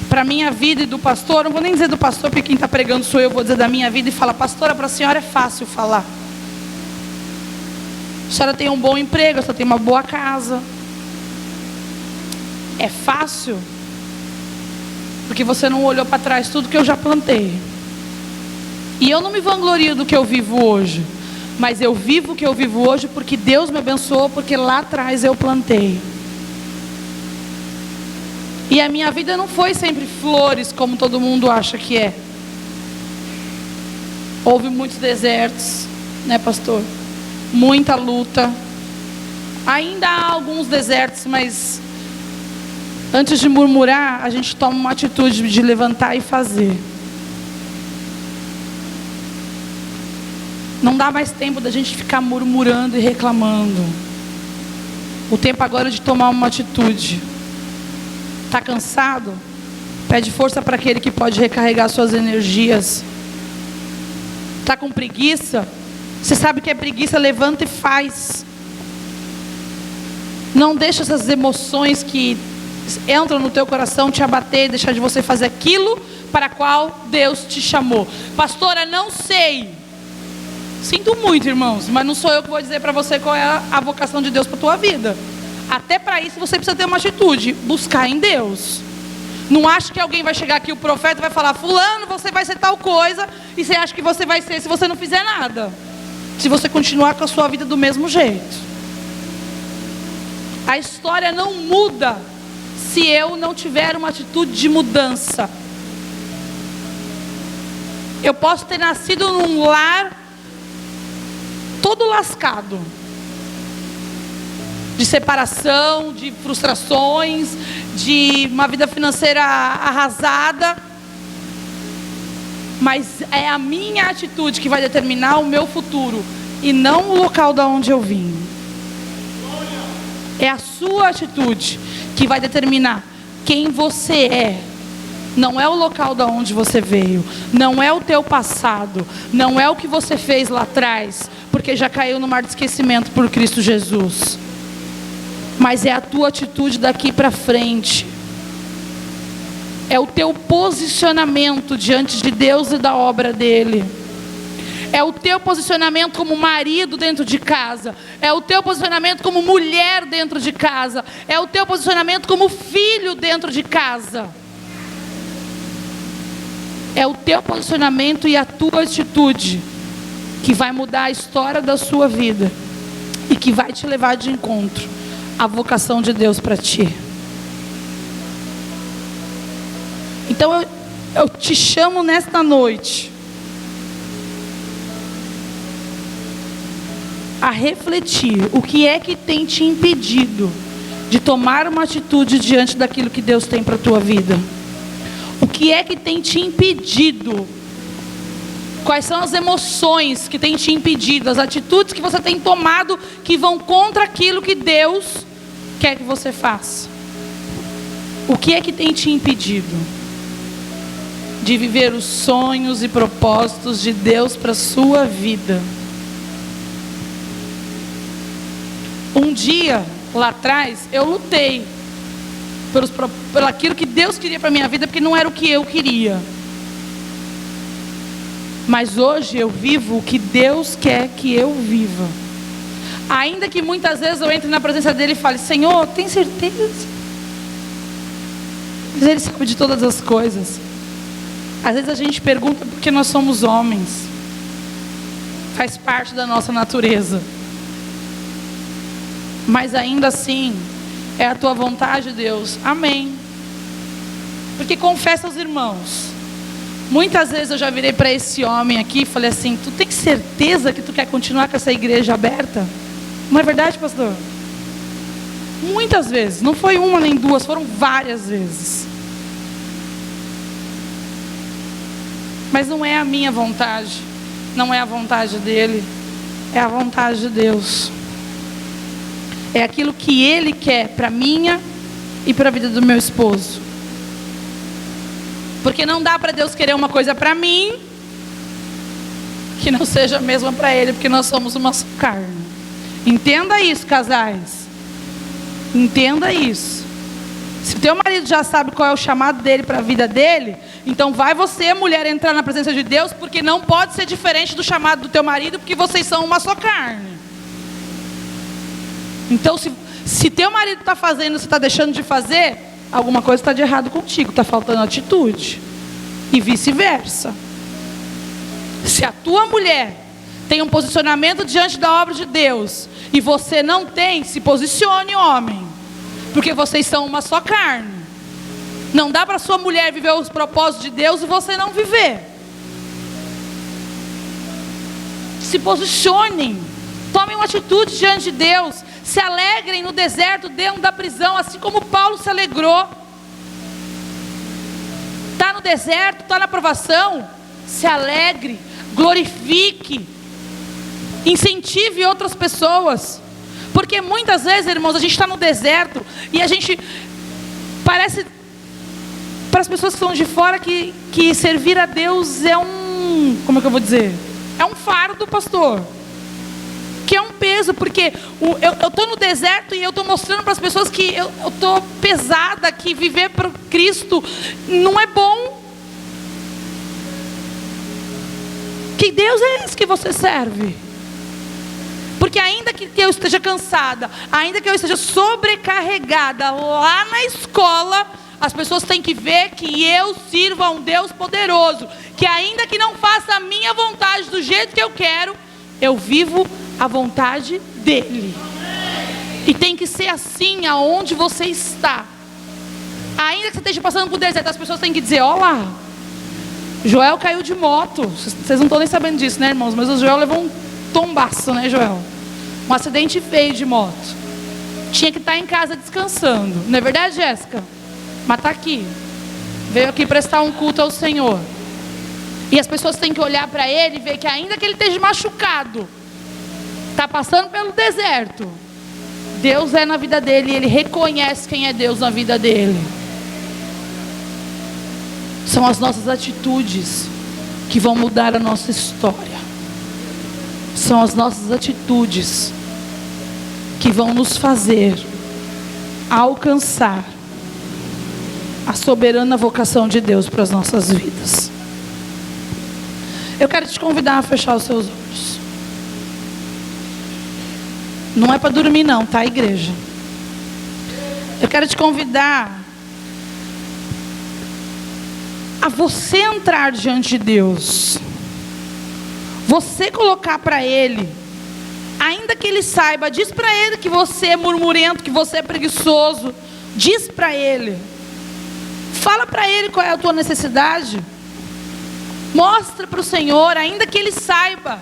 para a minha vida e do pastor. Não vou nem dizer do pastor, porque quem está pregando sou eu. Vou dizer da minha vida e fala: pastora, para a senhora é fácil falar. A senhora tem um bom emprego, a senhora tem uma boa casa. É fácil? Porque você não olhou para trás tudo que eu já plantei. E eu não me vanglorio do que eu vivo hoje, mas eu vivo o que eu vivo hoje porque Deus me abençoou, porque lá atrás eu plantei. E a minha vida não foi sempre flores, como todo mundo acha que é. Houve muitos desertos, né, pastor? Muita luta. Ainda há alguns desertos, mas antes de murmurar, a gente toma uma atitude de levantar e fazer. Não dá mais tempo da gente ficar murmurando e reclamando. O tempo agora é de tomar uma atitude. Está cansado? Pede força para aquele que pode recarregar suas energias. Está com preguiça? Você sabe que é preguiça, levanta e faz. Não deixa essas emoções que entram no teu coração te abater e deixar de você fazer aquilo para qual Deus te chamou. Pastora, não sei. Sinto muito, irmãos, mas não sou eu que vou dizer para você qual é a vocação de Deus para a tua vida. Até para isso você precisa ter uma atitude: buscar em Deus. Não acha que alguém vai chegar aqui, o profeta vai falar: fulano, você vai ser tal coisa, e você acha que você vai ser se você não fizer nada, se você continuar com a sua vida do mesmo jeito. A história não muda se eu não tiver uma atitude de mudança. Eu posso ter nascido num lar todo lascado, de separação, de frustrações, de uma vida financeira arrasada, mas é a minha atitude que vai determinar o meu futuro e não o local da onde eu vim. É a sua atitude que vai determinar quem você é. Não é o local da onde você veio, não é o teu passado, não é o que você fez lá atrás, porque já caiu no mar de esquecimento por Cristo Jesus. Mas é a tua atitude daqui para frente. É o teu posicionamento diante de Deus e da obra dele. É o teu posicionamento como marido dentro de casa. É o teu posicionamento como mulher dentro de casa. É o teu posicionamento como filho dentro de casa. É o teu posicionamento e a tua atitude que vai mudar a história da sua vida e que vai te levar de encontro à vocação de Deus para ti. Então eu te chamo nesta noite a refletir o que é que tem te impedido de tomar uma atitude diante daquilo que Deus tem para a tua vida. O que é que tem te impedido? Quais são as emoções que tem te impedido? As atitudes que você tem tomado que vão contra aquilo que Deus quer que você faça? O que é que tem te impedido de viver os sonhos e propósitos de Deus para a sua vida? Um dia, lá atrás, eu lutei por aquilo que Deus queria para a minha vida, porque não era o que eu queria. Mas hoje eu vivo o que Deus quer que eu viva. Ainda que muitas vezes eu entre na presença dele e fale: Senhor, tem certeza? Mas ele sabe de todas as coisas. Às vezes a gente pergunta porque nós somos homens. Faz parte da nossa natureza. mas ainda assim é a tua vontade, Deus. Amém. Porque confessa aos irmãos, muitas vezes eu já virei para esse homem aqui e falei assim: tu tem certeza que tu quer continuar com essa igreja aberta? Não é verdade, pastor? Muitas vezes, não foi uma nem duas, foram várias vezes. Mas não é a minha vontade, não é a vontade dele, é a vontade de Deus. É aquilo que Ele quer para minha e para a vida do meu esposo. Porque não dá para Deus querer uma coisa para mim que não seja a mesma para Ele, porque nós somos uma só carne. Entenda isso, casais. Entenda isso. Se teu marido já sabe qual é o chamado dele para a vida dele, então vai você, mulher, entrar na presença de Deus, porque não pode ser diferente do chamado do teu marido, porque vocês são uma só carne. Então, se teu marido está fazendo, você está deixando de fazer, alguma coisa está de errado contigo, está faltando atitude. E vice-versa. Se a tua mulher tem um posicionamento diante da obra de Deus, e você não tem, se posicione, homem. Porque vocês são uma só carne. Não dá para sua mulher viver os propósitos de Deus e você não viver. Se posicionem. Tomem uma atitude diante de Deus. Se alegrem no deserto, dentro da prisão, assim como Paulo se alegrou. Está no deserto, está na provação, se alegre, glorifique, incentive outras pessoas. Porque muitas vezes, irmãos, a gente está no deserto e a gente parece, para as pessoas que estão de fora, que servir a Deus é como é que eu vou dizer? É um fardo, pastor. Que é um peso, porque eu estou no deserto e eu estou mostrando para as pessoas que eu estou pesada, que viver para Cristo não é bom. Que Deus é esse que você serve? Porque ainda que eu esteja cansada, ainda que eu esteja sobrecarregada lá na escola, as pessoas têm que ver que eu sirvo a um Deus poderoso, que ainda que não faça a minha vontade do jeito que eu quero, eu vivo a vontade dele. E tem que ser assim aonde você está. Ainda que você esteja passando por deserto, as pessoas têm que dizer: olha lá, Joel caiu de moto. Vocês não estão nem sabendo disso, né, irmãos? Mas o Joel levou um tombaço, né, Joel? Um acidente feio de moto. Tinha que estar em casa descansando. Não é verdade, Jéssica? Mas está aqui. Veio aqui prestar um culto ao Senhor. E as pessoas têm que olhar para ele e ver que ainda que ele esteja machucado, está passando pelo deserto, Deus é na vida dele e ele reconhece quem é Deus na vida dele. São as nossas atitudes que vão mudar a nossa história. São as nossas atitudes que vão nos fazer alcançar a soberana vocação de Deus para as nossas vidas. Eu quero te convidar a fechar os seus olhos. Não é para dormir não, tá, igreja? Eu quero te convidar a você entrar diante de Deus. Você colocar para Ele, ainda que Ele saiba, diz para Ele que você é murmurento, que você é preguiçoso. Diz para Ele. Fala para Ele qual é a tua necessidade. Mostra para o Senhor, ainda que Ele saiba.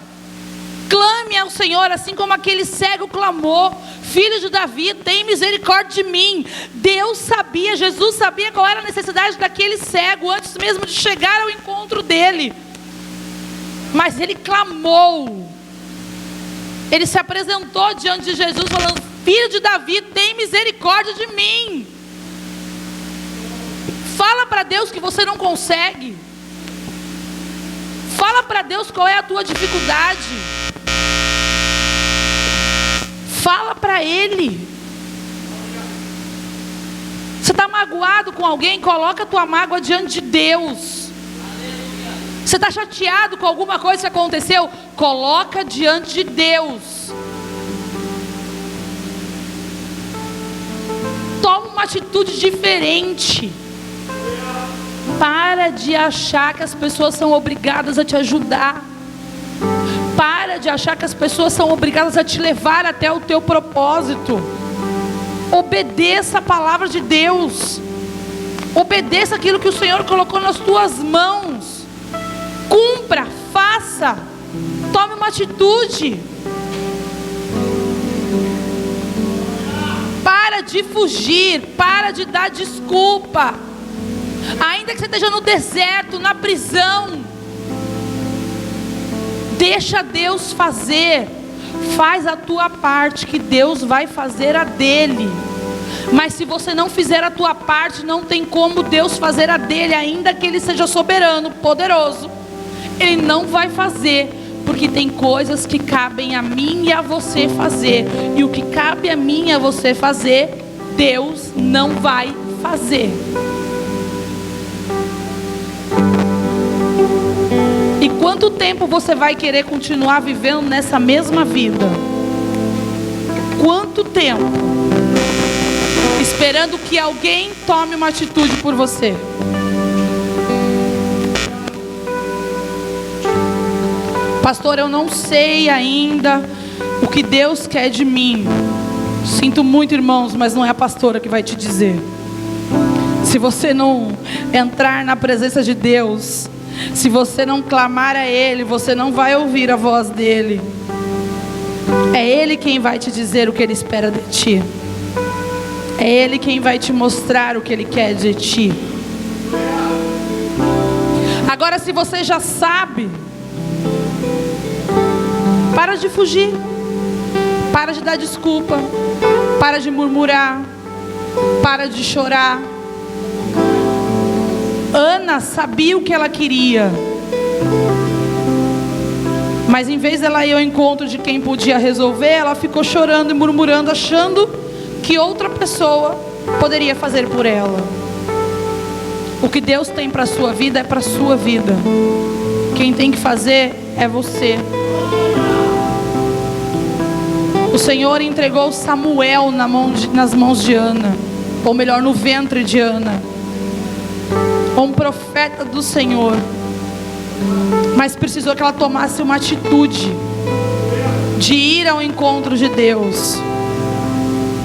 Clame ao Senhor, assim como aquele cego clamou: filho de Davi, tem misericórdia de mim. Deus sabia, Jesus sabia qual era a necessidade daquele cego, antes mesmo de chegar ao encontro dele. Mas ele clamou. Ele se apresentou diante de Jesus falando: filho de Davi, tem misericórdia de mim. Fala para Deus que você não consegue. Fala para Deus qual é a tua dificuldade. Fala para Ele. Você está magoado com alguém? Coloca a tua mágoa diante de Deus. Você está chateado com alguma coisa que aconteceu? Coloca diante de Deus. Toma uma atitude diferente. Para de achar que as pessoas são obrigadas a te ajudar. Para Para de achar que as pessoas são obrigadas a te levar até o teu propósito. Obedeça a palavra de Deus. Obedeça aquilo que o Senhor colocou nas tuas mãos. Cumpra, faça. Tome uma atitude. Para de fugir, para de dar desculpa. Ainda que você esteja no deserto, na prisão, deixa Deus fazer. Faz a tua parte, que Deus vai fazer a dele. Mas se você não fizer a tua parte, não tem como Deus fazer a dele. Ainda que Ele seja soberano, poderoso, Ele não vai fazer. Porque tem coisas que cabem a mim e a você fazer. E o que cabe a mim e a você fazer, Deus não vai fazer. E quanto tempo você vai querer continuar vivendo nessa mesma vida? Quanto tempo? Esperando que alguém tome uma atitude por você. Pastor, eu não sei ainda o que Deus quer de mim. Sinto muito, irmãos, mas não é a pastora que vai te dizer. Se você não entrar na presença de Deus, se você não clamar a Ele, você não vai ouvir a voz dEle. É Ele quem vai te dizer o que Ele espera de ti. É Ele quem vai te mostrar o que Ele quer de ti. Agora, se você já sabe, para de fugir. Para de dar desculpa. Para de murmurar. Para de chorar. Ana sabia o que ela queria, mas em vez dela ir ao encontro de quem podia resolver, ela ficou chorando e murmurando, achando que outra pessoa poderia fazer por ela. O que Deus tem para a sua vida é para a sua vida. Quem tem que fazer é você. O Senhor entregou Samuel nas mãos de Ana, ou melhor, no ventre de Ana, um profeta do Senhor, mas precisou que ela tomasse uma atitude de ir ao encontro de Deus,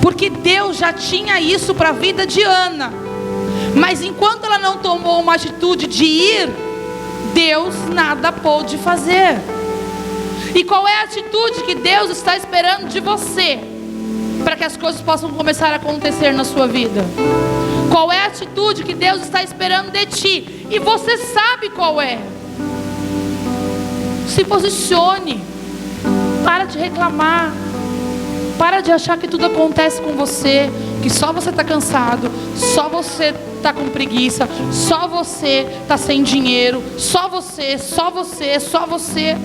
porque Deus já tinha isso para a vida de Ana, mas enquanto ela não tomou uma atitude de ir, Deus nada pôde fazer. E qual é a atitude que Deus está esperando de você, para que as coisas possam começar a acontecer na sua vida? Qual é a atitude que Deus está esperando de ti? E você sabe qual é. Se posicione. Para de reclamar. Para de achar que tudo acontece com você, que só você está cansado, só você está com preguiça, só você está sem dinheiro, só você, só você, só você.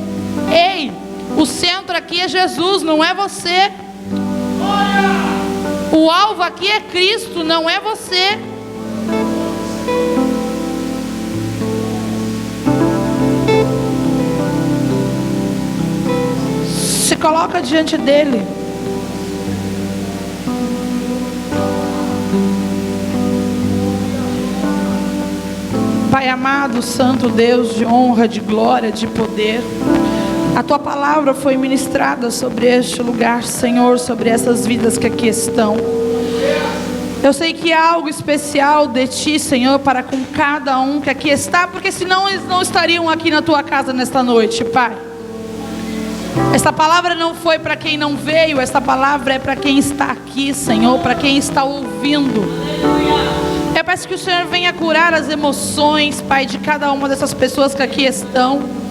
Ei, o centro aqui é Jesus, não é você. O alvo aqui é Cristo, não é você. Se coloca diante dele. Pai amado, santo Deus, de honra, de glória, de poder, a tua palavra foi ministrada sobre este lugar, Senhor, sobre essas vidas que aqui estão. Eu sei que há algo especial de ti, Senhor, para com cada um que aqui está, porque senão eles não estariam aqui na tua casa nesta noite, Pai. Esta palavra não foi para quem não veio, esta palavra é para quem está aqui, Senhor, para quem está ouvindo. Eu peço que o Senhor venha curar as emoções, Pai, de cada uma dessas pessoas que aqui estão.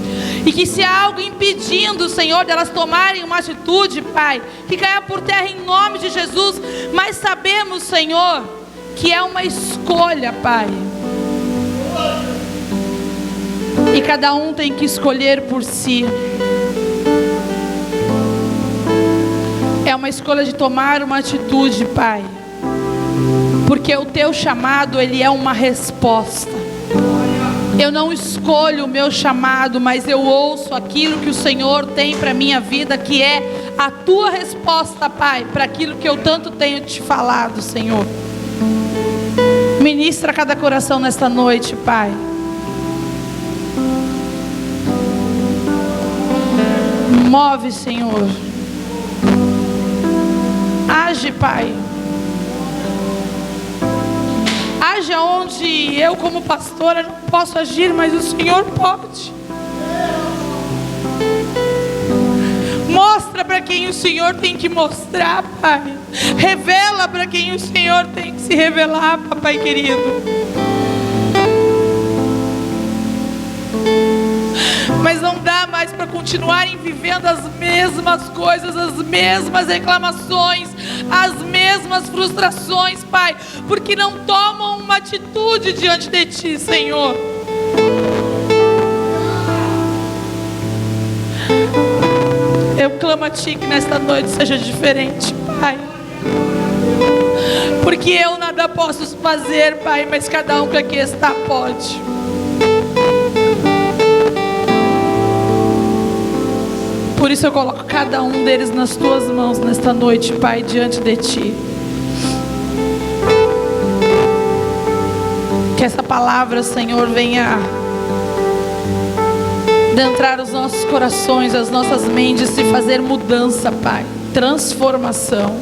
E que se há algo impedindo, Senhor, delas tomarem uma atitude, Pai, que caia por terra em nome de Jesus. Mas sabemos, Senhor, que é uma escolha, Pai. E cada um tem que escolher por si. É uma escolha de tomar uma atitude, Pai. Porque o teu chamado, ele é uma resposta. Eu não escolho o meu chamado, mas eu ouço aquilo que o Senhor tem para a minha vida, que é a tua resposta, Pai, para aquilo que eu tanto tenho te falado, Senhor. Ministra cada coração nesta noite, Pai. Move, Senhor. Age, Pai. Age onde eu, como pastora, não posso agir, mas o Senhor pode. Mostra para quem o Senhor tem que mostrar, Pai. Revela para quem o Senhor tem que se revelar, Papai querido. Mas não dá mais para continuarem vivendo as mesmas coisas, as mesmas reclamações, as mesmas frustrações, Pai, porque não tomam uma atitude diante de Ti, Senhor. Eu clamo a Ti que nesta noite seja diferente, Pai. Porque eu nada posso fazer, Pai, mas cada um que aqui está pode. Por isso eu coloco cada um deles nas Tuas mãos nesta noite, Pai, diante de Ti. Que essa palavra, Senhor, venha adentrar os nossos corações, as nossas mentes e fazer mudança, Pai, transformação.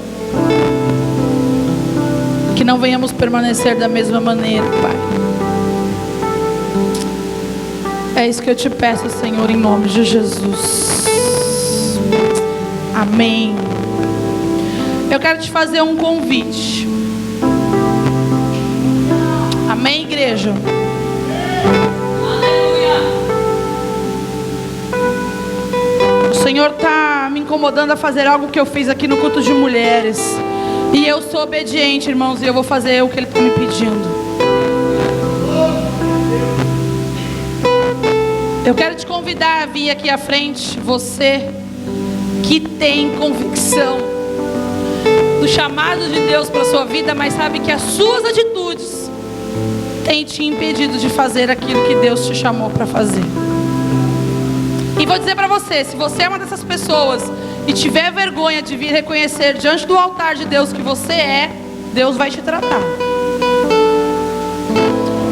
Que não venhamos permanecer da mesma maneira, Pai. É isso que eu te peço, Senhor, em nome de Jesus. Amém. Eu quero te fazer um convite. Amém, igreja? O Senhor está me incomodando a fazer algo que eu fiz aqui no culto de mulheres. E eu sou obediente, irmãos, e eu vou fazer o que Ele está me pedindo. Eu quero te convidar a vir aqui à frente, você que tem convicção do chamado de Deus para a sua vida, mas sabe que as suas atitudes têm te impedido de fazer aquilo que Deus te chamou para fazer. E vou dizer para você, se você é uma dessas pessoas e tiver vergonha de vir reconhecer diante do altar de Deus que você é, Deus vai te tratar.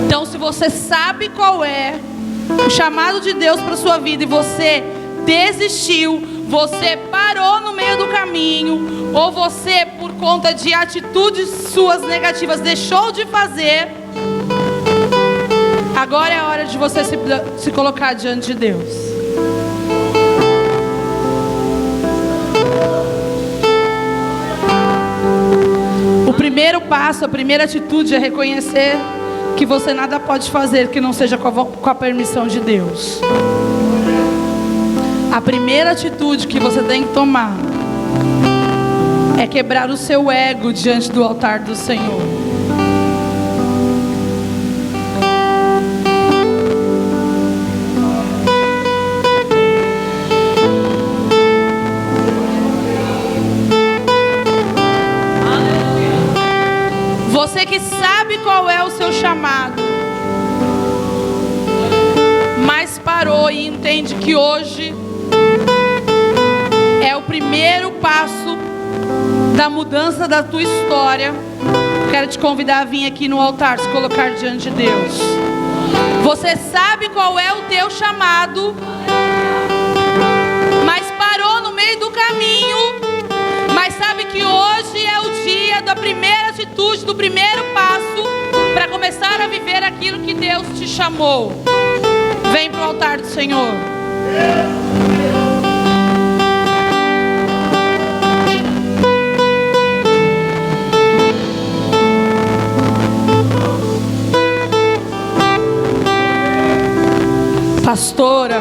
Então, se você sabe qual é o chamado de Deus para a sua vida e você desistiu, você parou no meio do caminho, ou você, por conta de atitudes suas negativas, deixou de fazer, agora é a hora de você se colocar diante de Deus. O primeiro passo, a primeira atitude é reconhecer que você nada pode fazer que não seja com a permissão de Deus. A primeira atitude que você tem que tomar é quebrar o seu ego diante do altar do Senhor. Você que sabe qual é o seu chamado, mas parou e entende que hoje é o primeiro passo da mudança da tua história. Quero te convidar a vir aqui no altar, se colocar diante de Deus. Você sabe qual é o teu chamado, mas parou no meio do caminho, mas sabe que hoje é o dia da primeira atitude, do primeiro passo para começar a viver aquilo que Deus te chamou. Vem para o altar do Senhor. Pastora,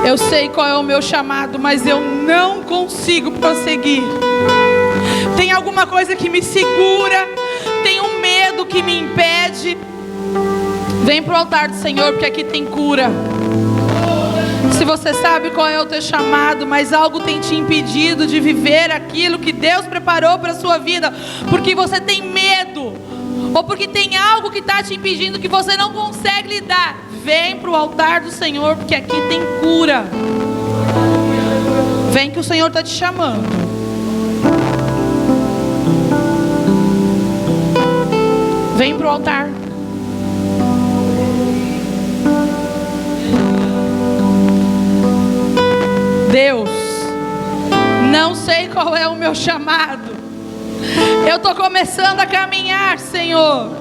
eu sei qual é o meu chamado, mas eu não consigo prosseguir. Tem alguma coisa que me segura, tem um medo que me impede. Vem para o altar do Senhor, porque aqui tem cura. Se você sabe qual é o teu chamado, mas algo tem te impedido de viver aquilo que Deus preparou para a sua vida, porque você tem medo, ou porque tem algo que está te impedindo, que você não consegue lidar, vem para o altar do Senhor, porque aqui tem cura. Vem que o Senhor está te chamando. Vem para o altar. Deus, não sei qual é o meu chamado. Eu estou começando a caminhar, Senhor.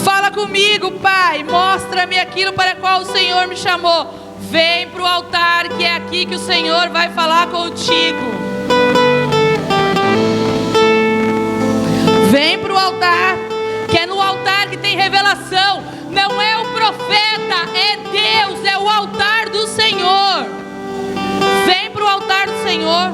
Fala comigo, Pai. Mostra-me aquilo para qual o Senhor me chamou. Vem para o altar, que é aqui que o Senhor vai falar contigo. Vem para o altar, que é no altar que tem revelação. Não é o profeta, é Deus, é o altar do Senhor. Vem para o altar do Senhor.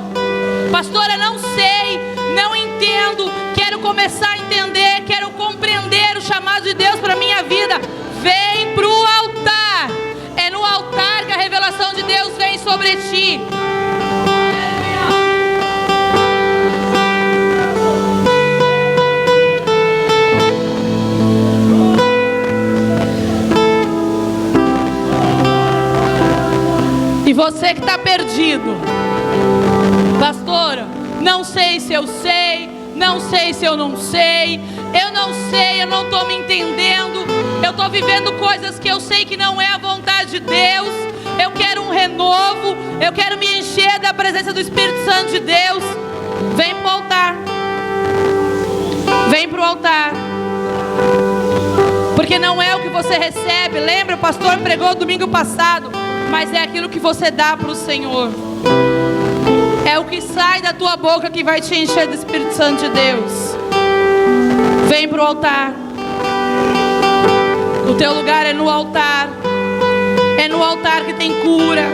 Pastora, não sei, não entendo, quero começar a entender, quero compreender o chamado de Deus para a minha vida. Vem para o altar. É no altar que a revelação de Deus vem sobre ti. E você que está perdido, pastora, não sei se eu sei, não sei se eu não sei, eu não estou me entendendo, eu estou vivendo coisas que eu sei que não é a vontade de Deus. Eu quero um renovo, eu quero me encher da presença do Espírito Santo de Deus. Vem para o altar, vem para o altar, porque não é o que você recebe. Lembra, o pastor pregou domingo passado, mas é aquilo que você dá para o Senhor. É o que sai da tua boca que vai te encher do Espírito Santo de Deus. Vem para o altar. O teu lugar é no altar. É no altar que tem cura.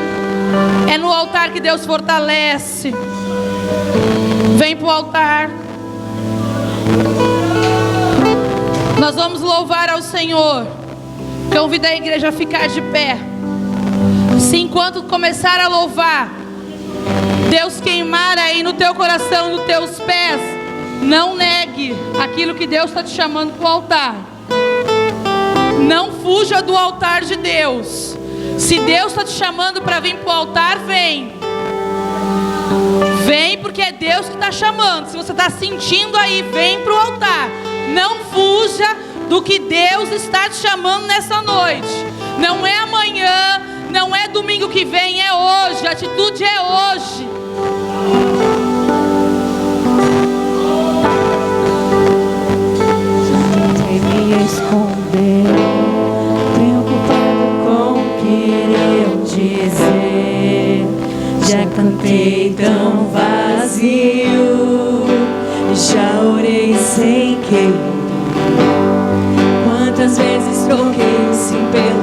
É no altar que Deus fortalece. Vem para o altar. Nós vamos louvar ao Senhor. Convido a igreja a ficar de pé. Se enquanto começar a louvar, Deus queimar aí no teu coração, nos teus pés, não negue aquilo que Deus está te chamando para o altar. Não fuja do altar de Deus. Se Deus está te chamando para vir para o altar, vem. Vem, porque é Deus que está chamando. Se você está sentindo aí, vem para o altar. Não fuja do que Deus está te chamando nessa noite. Não é amanhã, não é domingo que vem, é hoje. A atitude é hoje. Tentei me esconder, preocupado com o que iriam dizer. Já cantei tão vazio, já orei sem querer. Quantas vezes troquei sim pelo